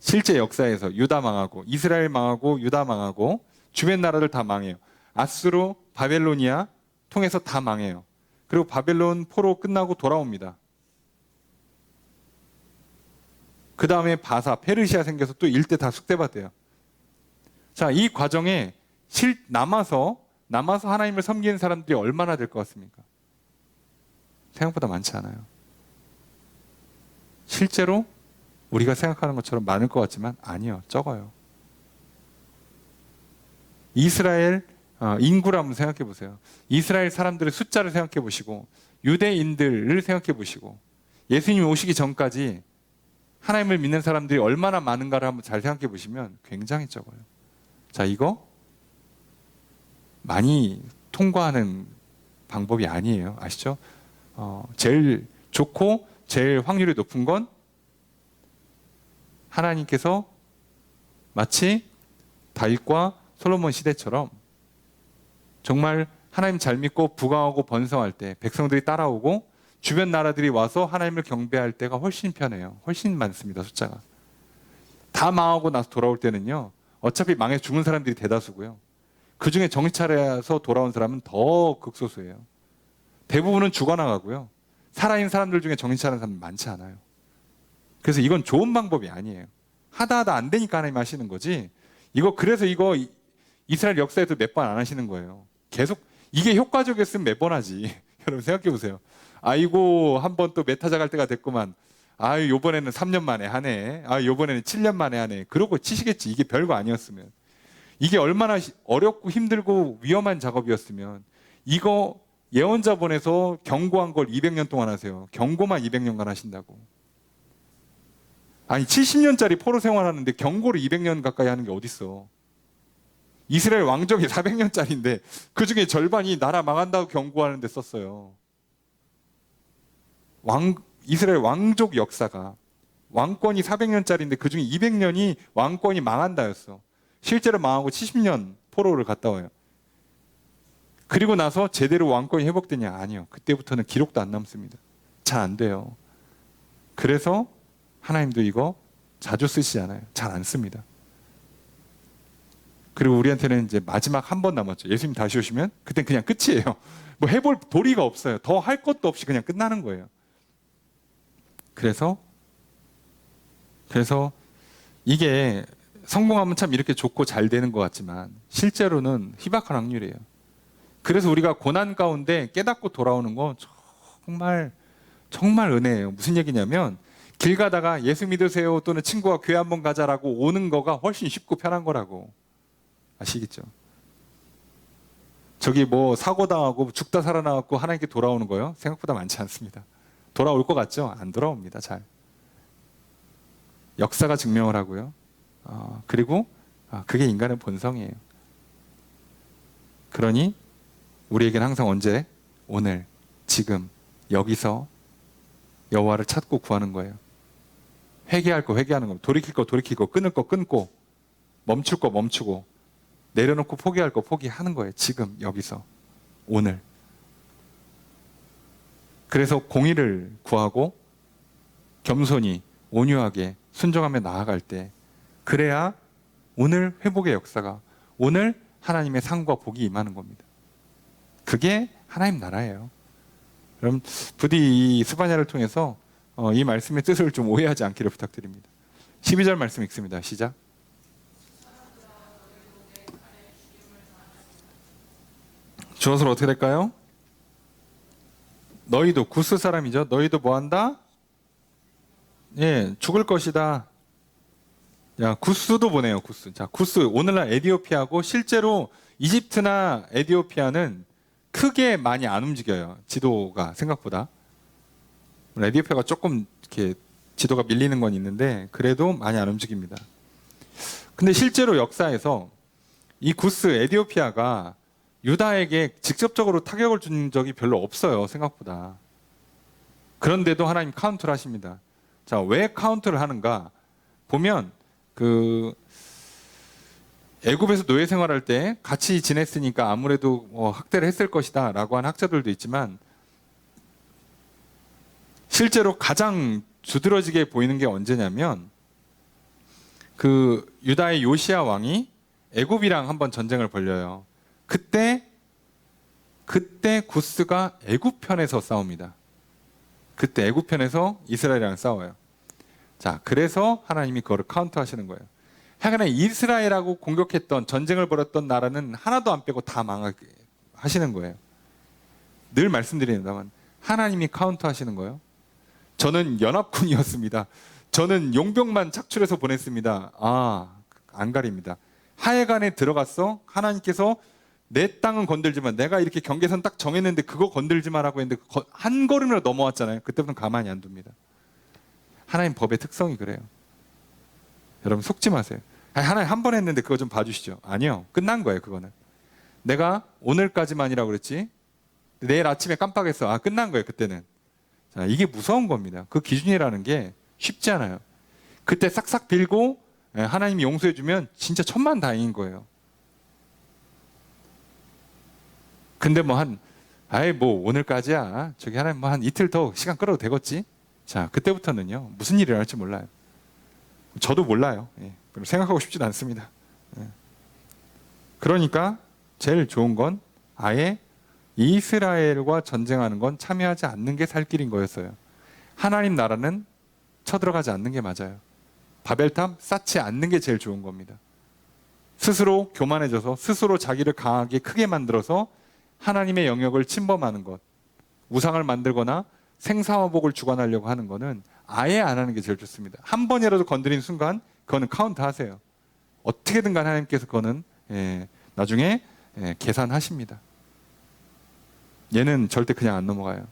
실제 역사에서 유다 망하고 이스라엘 망하고 유다 망하고 주변 나라들 다 망해요. 아수르, 바벨로니아 통해서 다 망해요. 그리고 바벨론 포로 끝나고 돌아옵니다. 그 다음에 바사, 페르시아 생겨서 또 일대 다 숙대받아요. 자, 이 과정에 남아서 하나님을 섬기는 사람들이 얼마나 될 것 같습니까? 생각보다 많지 않아요. 실제로 우리가 생각하는 것처럼 많을 것 같지만 아니요, 적어요. 이스라엘 인구를 한번 생각해 보세요. 이스라엘 사람들의 숫자를 생각해 보시고 유대인들을 생각해 보시고 예수님이 오시기 전까지 하나님을 믿는 사람들이 얼마나 많은가를 한번 잘 생각해 보시면 굉장히 적어요. 자, 이거 많이 통과하는 방법이 아니에요. 아시죠? 제일 좋고 제일 확률이 높은 건 하나님께서 마치 다윗과 솔로몬 시대처럼 정말 하나님 잘 믿고 부강하고 번성할 때 백성들이 따라오고 주변 나라들이 와서 하나님을 경배할 때가 훨씬 편해요. 훨씬 많습니다, 숫자가. 다 망하고 나서 돌아올 때는요, 어차피 망해 죽은 사람들이 대다수고요. 그 중에 정신 차려서 돌아온 사람은 더 극소수예요. 대부분은 죽어나가고요. 살아있는 사람들 중에 정신 차리는 사람은 많지 않아요. 그래서 이건 좋은 방법이 아니에요. 하다 안 되니까 하나님 하시는 거지. 그래서 이스라엘 역사에도 몇 번 안 하시는 거예요. 계속 이게 효과적이었으면 몇 번 하지. 여러분 생각해 보세요. 아이고, 한번 또 메타작 할 때가 됐구만. 아유, 요번에는 3년 만에 하네. 아, 요번에는 7년 만에 하네. 그러고 치시겠지. 이게 별거 아니었으면. 이게 얼마나 어렵고 힘들고 위험한 작업이었으면 이거 예언자 보내서 경고한 걸 200년 동안 하세요. 경고만 200년간 하신다고. 아니 70년짜리 포로 생활하는데 경고를 200년 가까이 하는 게 어딨어. 이스라엘 왕족이 400년짜리인데 그중에 절반이 나라 망한다고 경고하는 데 썼어요. 이스라엘 왕족 역사가 왕권이 400년짜리인데 그중에 200년이 왕권이 망한다였어. 실제로 망하고 70년 포로를 갔다 와요. 그리고 나서 제대로 왕권이 회복되냐? 아니요. 그때부터는 기록도 안 남습니다. 잘 안 돼요. 그래서 하나님도 이거 자주 쓰시지 않아요. 잘 안 씁니다. 그리고 우리한테는 이제 마지막 한 번 남았죠. 예수님 다시 오시면 그땐 그냥 끝이에요. 뭐 해볼 도리가 없어요. 더 할 것도 없이 그냥 끝나는 거예요. 그래서 이게 성공하면 참 이렇게 좋고 잘 되는 것 같지만 실제로는 희박한 확률이에요. 그래서 우리가 고난 가운데 깨닫고 돌아오는 건 정말 은혜예요. 무슨 얘기냐면 길 가다가 예수 믿으세요 또는 친구가 교회 한번 가자라고 오는 거가 훨씬 쉽고 편한 거라고. 아시겠죠? 저기 뭐 사고 당하고 죽다 살아나갖고 하나님께 돌아오는 거요? 생각보다 많지 않습니다. 돌아올 것 같죠? 안 돌아옵니다. 잘. 역사가 증명을 하고요. 그리고 그게 인간의 본성이에요. 그러니 우리에게는 항상 언제? 오늘, 지금, 여기서 여호와를 찾고 구하는 거예요. 회개할 거 회개하는 겁니다. 돌이킬 거 돌이키고 끊을 거 끊고 멈출 거 멈추고 내려놓고 포기할 거 포기하는 거예요. 지금 여기서 오늘. 그래서 공의를 구하고 겸손히 온유하게 순종하며 나아갈 때 그래야 오늘 회복의 역사가 오늘 하나님의 상과 복이 임하는 겁니다. 그게 하나님 나라예요. 그럼 부디 이 스바냐를 통해서 이 말씀의 뜻을 좀 오해하지 않기를 부탁드립니다. 12절 말씀 읽습니다. 시작. 주어서 어떻게 될까요? 너희도 구스 사람이죠. 너희도 뭐한다? 예, 죽을 것이다. 야, 구스도 보내요. 구스. 자, 구스 오늘날 에디오피아고 실제로 이집트나 에디오피아는 크게 많이 안 움직여요. 지도가 생각보다. 에디오피아가 조금 이렇게 지도가 밀리는 건 있는데 그래도 많이 안 움직입니다. 근데 실제로 역사에서 이 구스 에디오피아가 유다에게 직접적으로 타격을 준 적이 별로 없어요. 생각보다. 그런데도 하나님 카운트를 하십니다. 자, 왜 카운트를 하는가? 보면 애굽에서 노예 생활할 때 같이 지냈으니까 아무래도 학대를 했을 것이다라고 하는 학자들도 있지만 실제로 가장 두드러지게 보이는 게 언제냐면 그 유다의 요시야 왕이 애굽이랑 한번 전쟁을 벌려요. 그때 구스가 애굽 편에서 싸웁니다. 그때 애굽 편에서 이스라엘이랑 싸워요. 자, 그래서 하나님이 그거를 카운트하시는 거예요. 하여간에 이스라엘하고 공격했던 전쟁을 벌였던 나라는 하나도 안 빼고 다 망하게 하시는 거예요. 늘 말씀드립니다만 하나님이 카운트하시는 거예요. 저는 연합군이었습니다. 저는 용병만 착출해서 보냈습니다. 안 가립니다. 하여간에 들어갔어. 하나님께서 내 땅은 건들지만 내가 이렇게 경계선 딱 정했는데 그거 건들지 마라고 했는데 한 걸음이라도 넘어왔잖아요. 그때부터는 가만히 안 둡니다. 하나님 법의 특성이 그래요. 여러분 속지 마세요. 하나님 한 번 했는데 그거 좀 봐주시죠. 아니요. 끝난 거예요. 그거는. 내가 오늘까지만이라고 그랬지. 내일 아침에 깜빡했어. 끝난 거예요. 그때는. 자, 이게 무서운 겁니다. 그 기준이라는 게 쉽지 않아요. 그때 싹싹 빌고 하나님이 용서해주면 진짜 천만다행인 거예요. 근데 뭐 오늘까지야. 저기 하나님 한 이틀 더 시간 끌어도 되겠지? 자, 그때부터는요. 무슨 일이 일어날지 몰라요. 저도 몰라요. 그럼 생각하고 싶지도 않습니다. 그러니까 제일 좋은 건 아예 이스라엘과 전쟁하는 건 참여하지 않는 게 살 길인 거였어요. 하나님 나라는 쳐들어가지 않는 게 맞아요. 바벨탑 쌓지 않는 게 제일 좋은 겁니다. 스스로 교만해져서 스스로 자기를 강하게 크게 만들어서 하나님의 영역을 침범하는 것, 우상을 만들거나 생사화복을 주관하려고 하는 거는 아예 안 하는 게 제일 좋습니다. 한 번이라도 건드린 순간 그거는 카운트 하세요. 어떻게든 간 하나님께서 그거는 나중에 계산하십니다. 얘는 절대 그냥 안 넘어가요.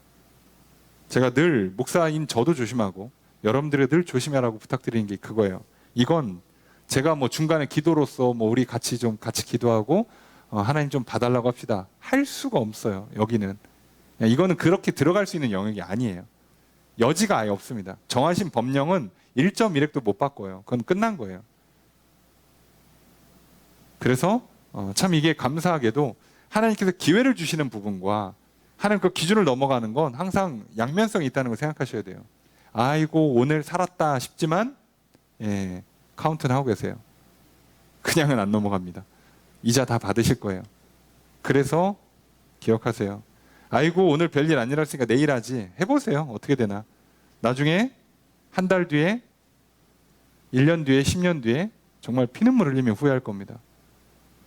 제가 늘 목사인 저도 조심하고 여러분들이 늘 조심하라고 부탁드리는 게 그거예요. 이건 제가 뭐 중간에 기도로서 우리 같이 기도하고 하나님 좀 봐달라고 합시다. 할 수가 없어요. 여기는. 이거는 그렇게 들어갈 수 있는 영역이 아니에요. 여지가 아예 없습니다. 정하신 법령은 1.1획도 못 바꿔요. 그건 끝난 거예요. 그래서 참 이게 감사하게도 하나님께서 기회를 주시는 부분과 하나님 그 기준을 넘어가는 건 항상 양면성이 있다는 걸 생각하셔야 돼요. 아이고 오늘 살았다 싶지만 카운트는 하고 계세요. 그냥은 안 넘어갑니다. 이자 다 받으실 거예요. 그래서 기억하세요. 아이고 오늘 별일 안 일어났으니까 내일 하지. 해보세요. 어떻게 되나. 나중에 한 달 뒤에 1년 뒤에 10년 뒤에 정말 피눈물 흘리며 후회할 겁니다.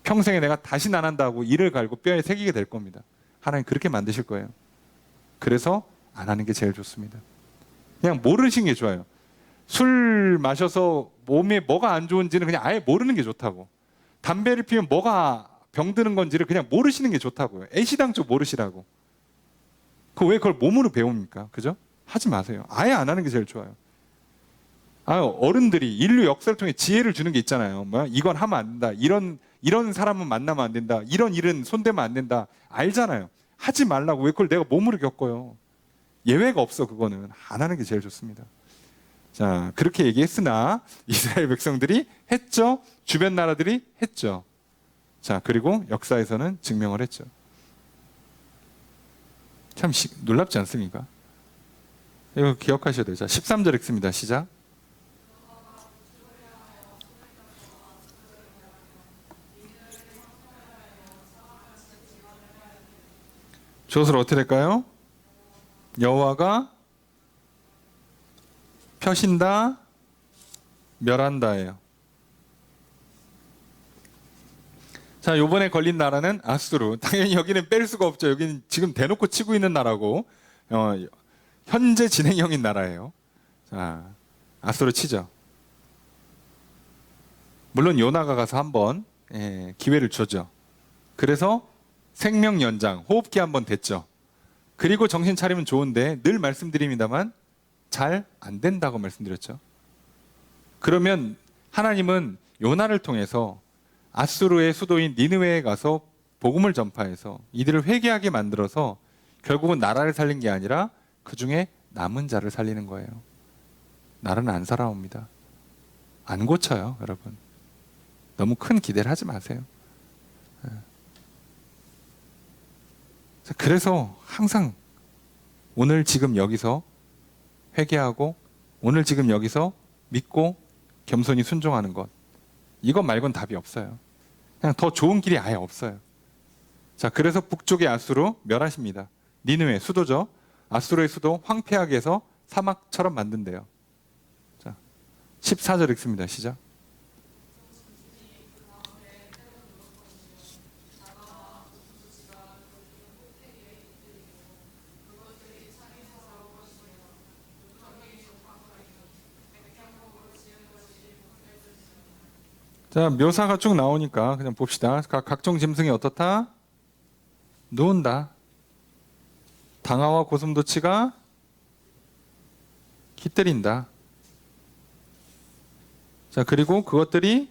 평생에 내가 다시는 안 한다고 이를 갈고 뼈에 새기게 될 겁니다. 하나님 그렇게 만드실 거예요. 그래서 안 하는 게 제일 좋습니다. 그냥 모르시는 게 좋아요. 술 마셔서 몸에 뭐가 안 좋은지는 그냥 아예 모르는 게 좋다고. 담배를 피우면 뭐가 병드는 건지를 그냥 모르시는 게 좋다고요. 애시당초 모르시라고. 왜 그걸 몸으로 배웁니까? 그죠? 하지 마세요. 아예 안 하는 게 제일 좋아요. 어른들이 인류 역사를 통해 지혜를 주는 게 있잖아요. 이건 하면 안 된다. 이런 사람은 만나면 안 된다. 이런 일은 손대면 안 된다. 알잖아요. 하지 말라고. 왜 그걸 내가 몸으로 겪어요? 예외가 없어. 그거는 안 하는 게 제일 좋습니다. 자, 그렇게 얘기했으나 이스라엘 백성들이 했죠. 주변 나라들이 했죠. 자, 그리고 역사에서는 증명을 했죠. 참 놀랍지 않습니까? 이거 기억하셔야 돼요. 자, 13절 읽습니다. 시작. 조서를 어떻게 될까요? 여호와가 펴신다, 멸한다예요. 자, 요번에 걸린 나라는 아수르. 당연히 여기는 뺄 수가 없죠. 여기는 지금 대놓고 치고 있는 나라고 현재 진행형인 나라예요. 자, 아수르 치죠. 물론 요나가 가서 한번 기회를 줬죠. 그래서 생명 연장, 호흡기 한번 됐죠. 그리고 정신 차리면 좋은데 늘 말씀드립니다만 잘 안 된다고 말씀드렸죠. 그러면 하나님은 요나를 통해서 아수르의 수도인 니느웨에 가서 복음을 전파해서 이들을 회개하게 만들어서 결국은 나라를 살린 게 아니라 그 중에 남은 자를 살리는 거예요. 나라는 안 살아옵니다. 안 고쳐요, 여러분. 너무 큰 기대를 하지 마세요. 그래서 항상 오늘 지금 여기서 회개하고 오늘 지금 여기서 믿고 겸손히 순종하는 것, 이것 말고는 답이 없어요. 그냥 더 좋은 길이 아예 없어요. 자, 그래서 북쪽의 아수르 멸하십니다. 니느웨 수도죠. 아수르의 수도 황폐하게 해서 사막처럼 만든대요. 자, 14절 읽습니다. 시작. 자, 묘사가 쭉 나오니까 그냥 봅시다. 각종 짐승이 어떻다? 누운다. 당아와 고슴도치가 깃들인다. 자, 그리고 그것들이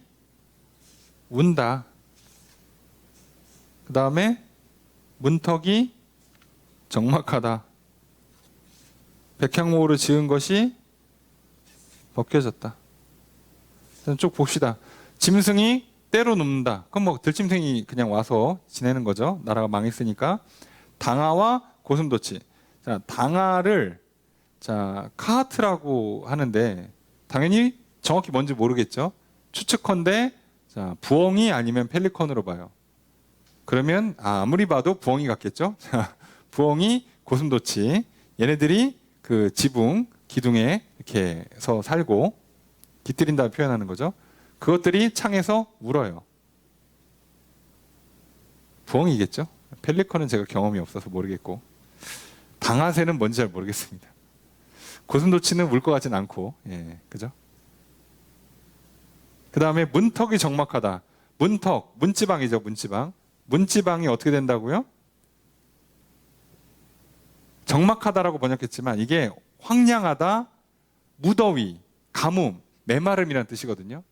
운다. 그 다음에 문턱이 적막하다. 백향목으로 지은 것이 벗겨졌다. 쭉 봅시다. 짐승이 때로 눕는다. 그럼 뭐 들짐승이 그냥 와서 지내는 거죠. 나라가 망했으니까. 당아와 고슴도치. 자, 당아를 자 카하트라고 하는데 당연히 정확히 뭔지 모르겠죠. 추측컨대 자 부엉이 아니면 펠리컨으로 봐요. 그러면 아무리 봐도 부엉이 같겠죠. 자, 부엉이, 고슴도치 얘네들이 그 지붕 기둥에 이렇게 서 살고 깃들인다 표현하는 거죠. 그것들이 창에서 울어요. 부엉이겠죠. 펠리컨은 제가 경험이 없어서 모르겠고 당아새는 뭔지 잘 모르겠습니다. 고슴도치는 울 것 같진 않고, 예, 그죠? 그 다음에 문턱이 적막하다. 문턱, 문지방이죠, 문지방. 문지방이 어떻게 된다고요? 적막하다라고 번역했지만 이게 황량하다, 무더위, 가뭄, 메마름이라는 뜻이거든요.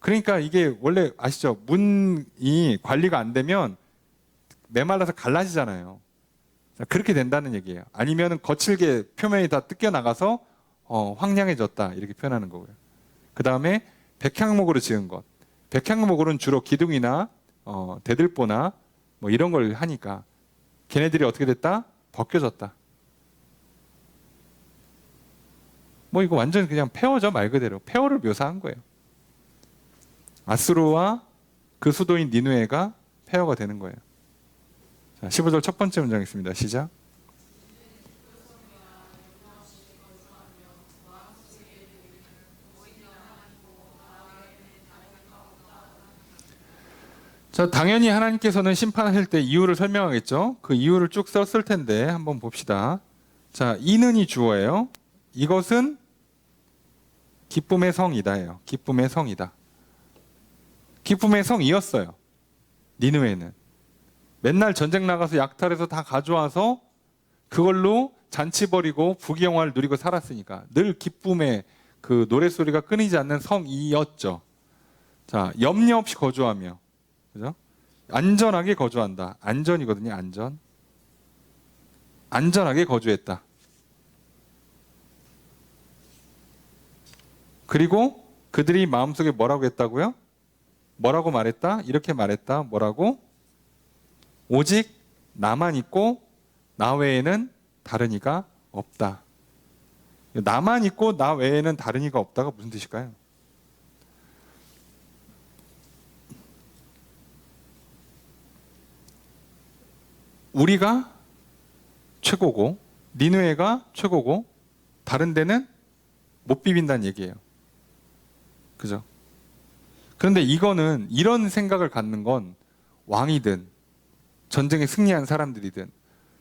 그러니까 이게 원래 아시죠? 문이 관리가 안 되면 메말라서 갈라지잖아요. 그렇게 된다는 얘기예요. 아니면 거칠게 표면이 다 뜯겨 나가서 황량해졌다 이렇게 표현하는 거고요. 그 다음에 백향목으로 지은 것. 백향목으로는 주로 기둥이나 대들보나 뭐 이런 걸 하니까 걔네들이 어떻게 됐다? 벗겨졌다. 뭐 이거 완전 그냥 폐허죠. 말 그대로 폐허를 묘사한 거예요. 아수르와 그 수도인 니느웨가 폐허가 되는 거예요. 자, 15절 첫 번째 문장 있습니다. 시작. 자, 당연히 하나님께서는 심판하실 때 이유를 설명하겠죠. 그 이유를 쭉 썼을 텐데 한번 봅시다. 자, 이는이 주어예요. 이것은 기쁨의 성이다예요. 기쁨의 성이다. 기쁨의 성이었어요. 니느웨는 맨날 전쟁 나가서 약탈해서 다 가져와서 그걸로 잔치 벌이고 부귀영화를 누리고 살았으니까 늘 기쁨의 그 노랫소리가 끊이지 않는 성이었죠. 자, 염려 없이 거주하며, 그죠? 안전하게 거주한다. 안전이거든요. 안전. 안전하게 거주했다. 그리고 그들이 마음속에 뭐라고 했다고요? 뭐라고 말했다? 이렇게 말했다. 뭐라고? 오직 나만 있고 나 외에는 다른 이가 없다. 나만 있고 나 외에는 다른 이가 없다가 무슨 뜻일까요? 우리가 최고고 니느웨가 최고고 다른 데는 못 비빈다는 얘기예요. 그죠? 그런데 이거는 이런 생각을 갖는 건 왕이든 전쟁에 승리한 사람들이든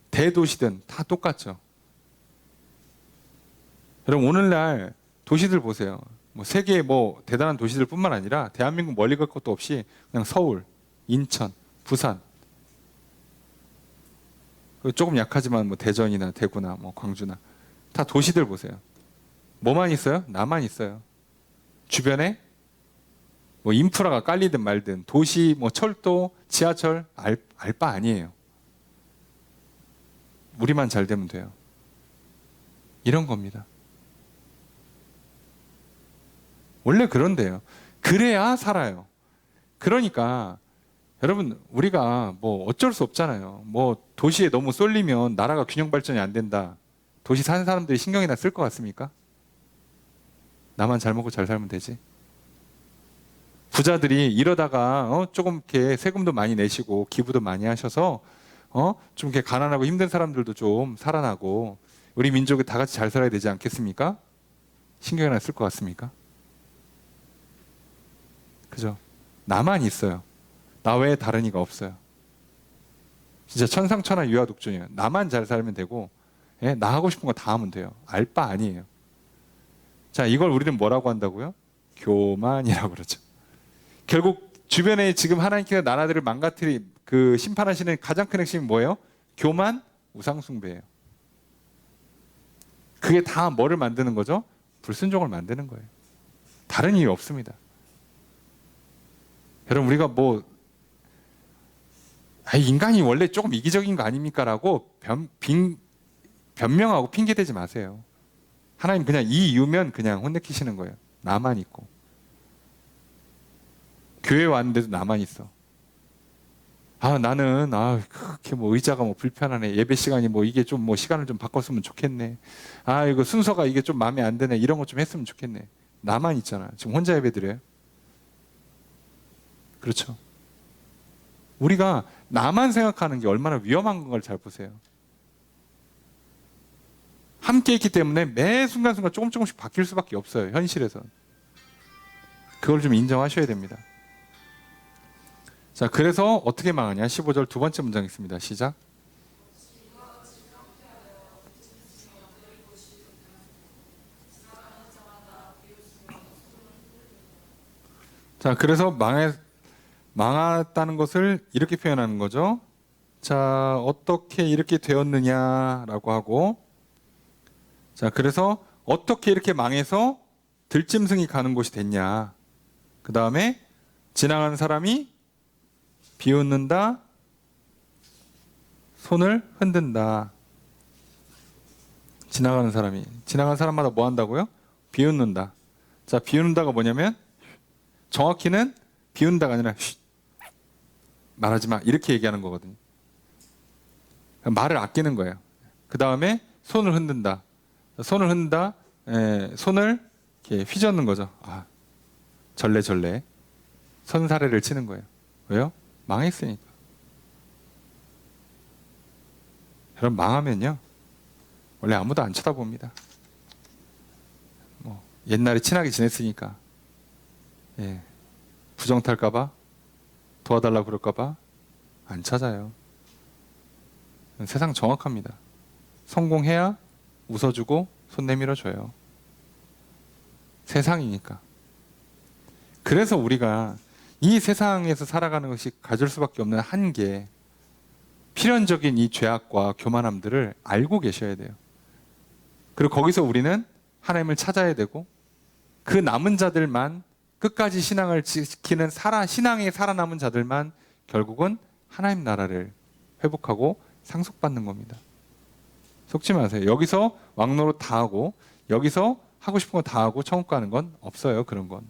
대도시든 다 똑같죠. 여러분 오늘날 도시들 보세요. 뭐 세계 뭐 대단한 도시들뿐만 아니라 대한민국 멀리 갈 것도 없이 그냥 서울, 인천, 부산, 조금 약하지만 뭐 대전이나 대구나 뭐 광주나 다 도시들 보세요. 뭐만 있어요? 나만 있어요. 주변에 뭐 인프라가 깔리든 말든 도시, 뭐 철도, 지하철 알 바 아니에요. 우리만 잘 되면 돼요. 이런 겁니다. 원래 그런데요. 그래야 살아요. 그러니까 여러분 우리가 뭐 어쩔 수 없잖아요. 뭐 도시에 너무 쏠리면 나라가 균형 발전이 안 된다. 도시 사는 사람들이 신경이나 쓸 것 같습니까? 나만 잘 먹고 잘 살면 되지. 부자들이 이러다가 조금 이렇게 세금도 많이 내시고 기부도 많이 하셔서 좀 이렇게 가난하고 힘든 사람들도 좀 살아나고 우리 민족이 다 같이 잘 살아야 되지 않겠습니까? 신경이나 쓸 것 같습니까? 그죠? 나만 있어요. 나 외에 다른 이가 없어요. 진짜 천상천하 유아독존이에요. 나만 잘 살면 되고, 예? 나 하고 싶은 거 다 하면 돼요. 알 바 아니에요. 자, 이걸 우리는 뭐라고 한다고요? 교만이라고 그러죠. 결국 주변에 지금 하나님께서 나라들을 망가뜨리 그 심판하시는 가장 큰 핵심이 뭐예요? 교만, 우상숭배예요. 그게 다 뭐를 만드는 거죠? 불순종을 만드는 거예요. 다른 이유 없습니다. 여러분 우리가 뭐 인간이 원래 조금 이기적인 거 아닙니까? 라고 변명하고 핑계대지 마세요. 하나님 그냥 이 이유면 그냥 혼내키시는 거예요. 나만 있고. 교회 왔는데도 나만 있어. 나는 그렇게 뭐 의자가 뭐 불편하네. 예배 시간이 뭐 이게 좀 뭐 시간을 좀 바꿨으면 좋겠네. 이거 순서가 이게 좀 마음에 안 드네. 이런 거 좀 했으면 좋겠네. 나만 있잖아. 지금 혼자 예배 드려요. 그렇죠. 우리가 나만 생각하는 게 얼마나 위험한 걸 잘 보세요. 함께 있기 때문에 매 순간순간 조금씩 바뀔 수밖에 없어요. 현실에서. 그걸 좀 인정하셔야 됩니다. 자, 그래서 어떻게 망하냐? 15절 두 번째 문장 있습니다. 시작. 자, 그래서 망했다는 것을 이렇게 표현하는 거죠. 자, 어떻게 이렇게 되었느냐라고 하고, 자, 그래서 어떻게 이렇게 망해서 들짐승이 가는 곳이 됐냐. 그 다음에 지나가는 사람이 비웃는다, 손을 흔든다. 지나가는 사람마다 뭐 한다고요? 비웃는다. 자, 비웃는다가 뭐냐면 정확히는 비웃는다가 아니라 말하지 마 이렇게 얘기하는 거거든요. 말을 아끼는 거예요. 그 다음에 손을 흔든다. 손을 이렇게 휘젓는 거죠. 절레절레 선사래를 치는 거예요. 왜요? 망했으니까. 여러분 망하면요 원래 아무도 안 쳐다봅니다. 뭐 옛날에 친하게 지냈으니까 부정 탈까봐 도와달라고 그럴까봐 안 찾아요. 세상 정확합니다. 성공해야 웃어주고 손 내밀어줘요. 세상이니까. 그래서 우리가 이 세상에서 살아가는 것이 가질 수밖에 없는 한계, 필연적인 이 죄악과 교만함들을 알고 계셔야 돼요. 그리고 거기서 우리는 하나님을 찾아야 되고 그 남은 자들만 끝까지 신앙을 지키는 신앙에 살아남은 자들만 결국은 하나님 나라를 회복하고 상속받는 겁니다. 속지 마세요. 여기서 왕노릇 다 하고 여기서 하고 싶은 거 다 하고 천국 가는 건 없어요. 그런 건.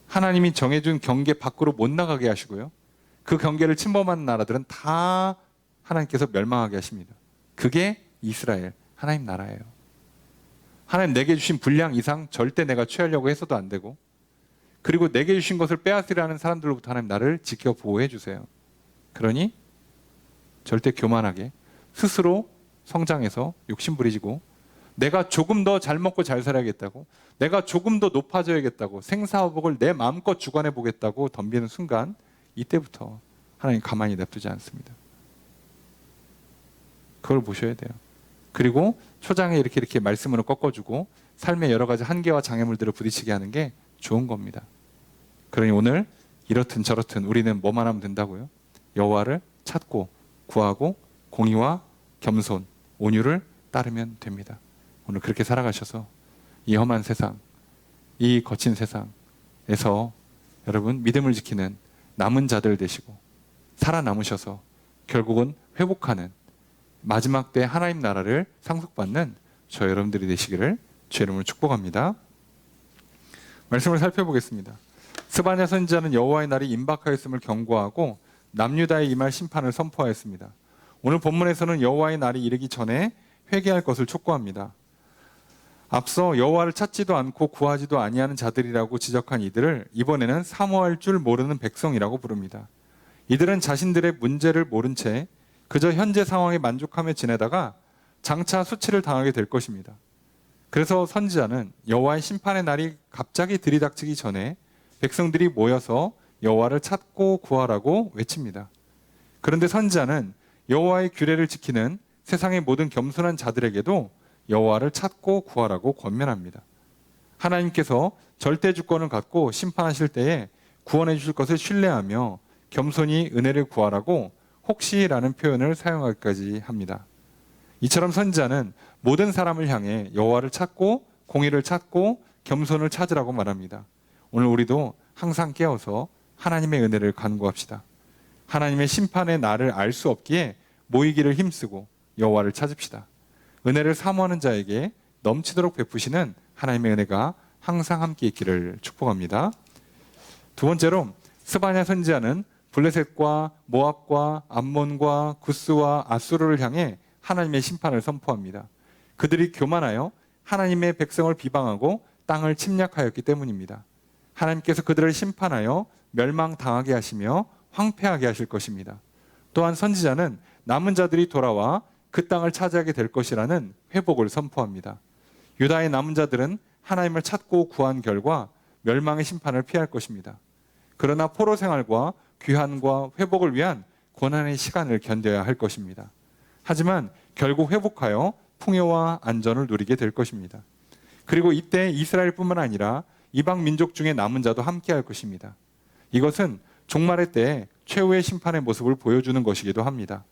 하나님이 정해준 경계 밖으로 못 나가게 하시고요. 그 경계를 침범하는 나라들은 다 하나님께서 멸망하게 하십니다. 그게 이스라엘, 하나님 나라예요. 하나님 내게 주신 분량 이상 절대 내가 취하려고 해서도 안 되고, 그리고 내게 주신 것을 빼앗으려는 사람들로부터 하나님 나를 지켜 보호해 주세요. 그러니 절대 교만하게 스스로 성장해서 욕심 부리지고 내가 조금 더 잘 먹고 잘 살아야겠다고, 내가 조금 더 높아져야겠다고, 생사화복을 내 마음껏 주관해 보겠다고 덤비는 순간 이때부터 하나님 가만히 냅두지 않습니다. 그걸 보셔야 돼요. 그리고 초장에 이렇게 말씀으로 꺾어주고 삶의 여러 가지 한계와 장애물들을 부딪히게 하는 게 좋은 겁니다. 그러니 오늘 이렇든 저렇든 우리는 뭐만 하면 된다고요? 여호와를 찾고 구하고 공의와 겸손, 온유를 따르면 됩니다. 오늘 그렇게 살아가셔서 이 험한 세상, 이 거친 세상에서 여러분 믿음을 지키는 남은 자들 되시고 살아남으셔서 결국은 회복하는 마지막 때 하나님 나라를 상속받는 저 여러분들이 되시기를 주의 이름으로 축복합니다. 말씀을 살펴보겠습니다. 스바냐 선지자는 여호와의 날이 임박하였음을 경고하고 남유다에 임할 심판을 선포하였습니다. 오늘 본문에서는 여호와의 날이 이르기 전에 회개할 것을 촉구합니다. 앞서 여호와를 찾지도 않고 구하지도 아니하는 자들이라고 지적한 이들을 이번에는 사모할 줄 모르는 백성이라고 부릅니다. 이들은 자신들의 문제를 모른 채 그저 현재 상황에 만족하며 지내다가 장차 수치를 당하게 될 것입니다. 그래서 선지자는 여호와의 심판의 날이 갑자기 들이닥치기 전에 백성들이 모여서 여호와를 찾고 구하라고 외칩니다. 그런데 선지자는 여호와의 규례를 지키는 세상의 모든 겸손한 자들에게도 여호와를 찾고 구하라고 권면합니다. 하나님께서 절대 주권을 갖고 심판하실 때에 구원해 주실 것을 신뢰하며 겸손히 은혜를 구하라고 혹시라는 표현을 사용하기까지 합니다. 이처럼 선지자는 모든 사람을 향해 여호와를 찾고 공의를 찾고 겸손을 찾으라고 말합니다. 오늘 우리도 항상 깨어서 하나님의 은혜를 간구합시다. 하나님의 심판의 날을 알 수 없기에 모이기를 힘쓰고 여호와를 찾읍시다. 은혜를 사모하는 자에게 넘치도록 베푸시는 하나님의 은혜가 항상 함께 있기를 축복합니다. 두 번째로 스바냐 선지자는 블레셋과 모압과 암몬과 구스와 아수르를 향해 하나님의 심판을 선포합니다. 그들이 교만하여 하나님의 백성을 비방하고 땅을 침략하였기 때문입니다. 하나님께서 그들을 심판하여 멸망당하게 하시며 황폐하게 하실 것입니다. 또한 선지자는 남은 자들이 돌아와 그 땅을 차지하게 될 것이라는 회복을 선포합니다. 유다의 남은 자들은 하나님을 찾고 구한 결과 멸망의 심판을 피할 것입니다. 그러나 포로 생활과 귀환과 회복을 위한 고난의 시간을 견뎌야 할 것입니다. 하지만 결국 회복하여 풍요와 안전을 누리게 될 것입니다. 그리고 이때 이스라엘뿐만 아니라 이방 민족 중에 남은 자도 함께 할 것입니다. 이것은 종말의 때에 최후의 심판의 모습을 보여주는 것이기도 합니다.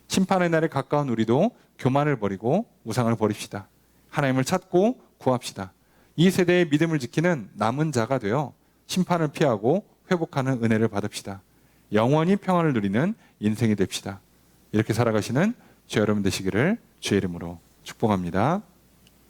심판의 날에 가까운 우리도 교만을 버리고 우상을 버립시다. 하나님을 찾고 구합시다. 이 세대의 믿음을 지키는 남은 자가 되어 심판을 피하고 회복하는 은혜를 받읍시다. 영원히 평안을 누리는 인생이 됩시다. 이렇게 살아가시는 저 여러분 되시기를 주의 이름으로 축복합니다.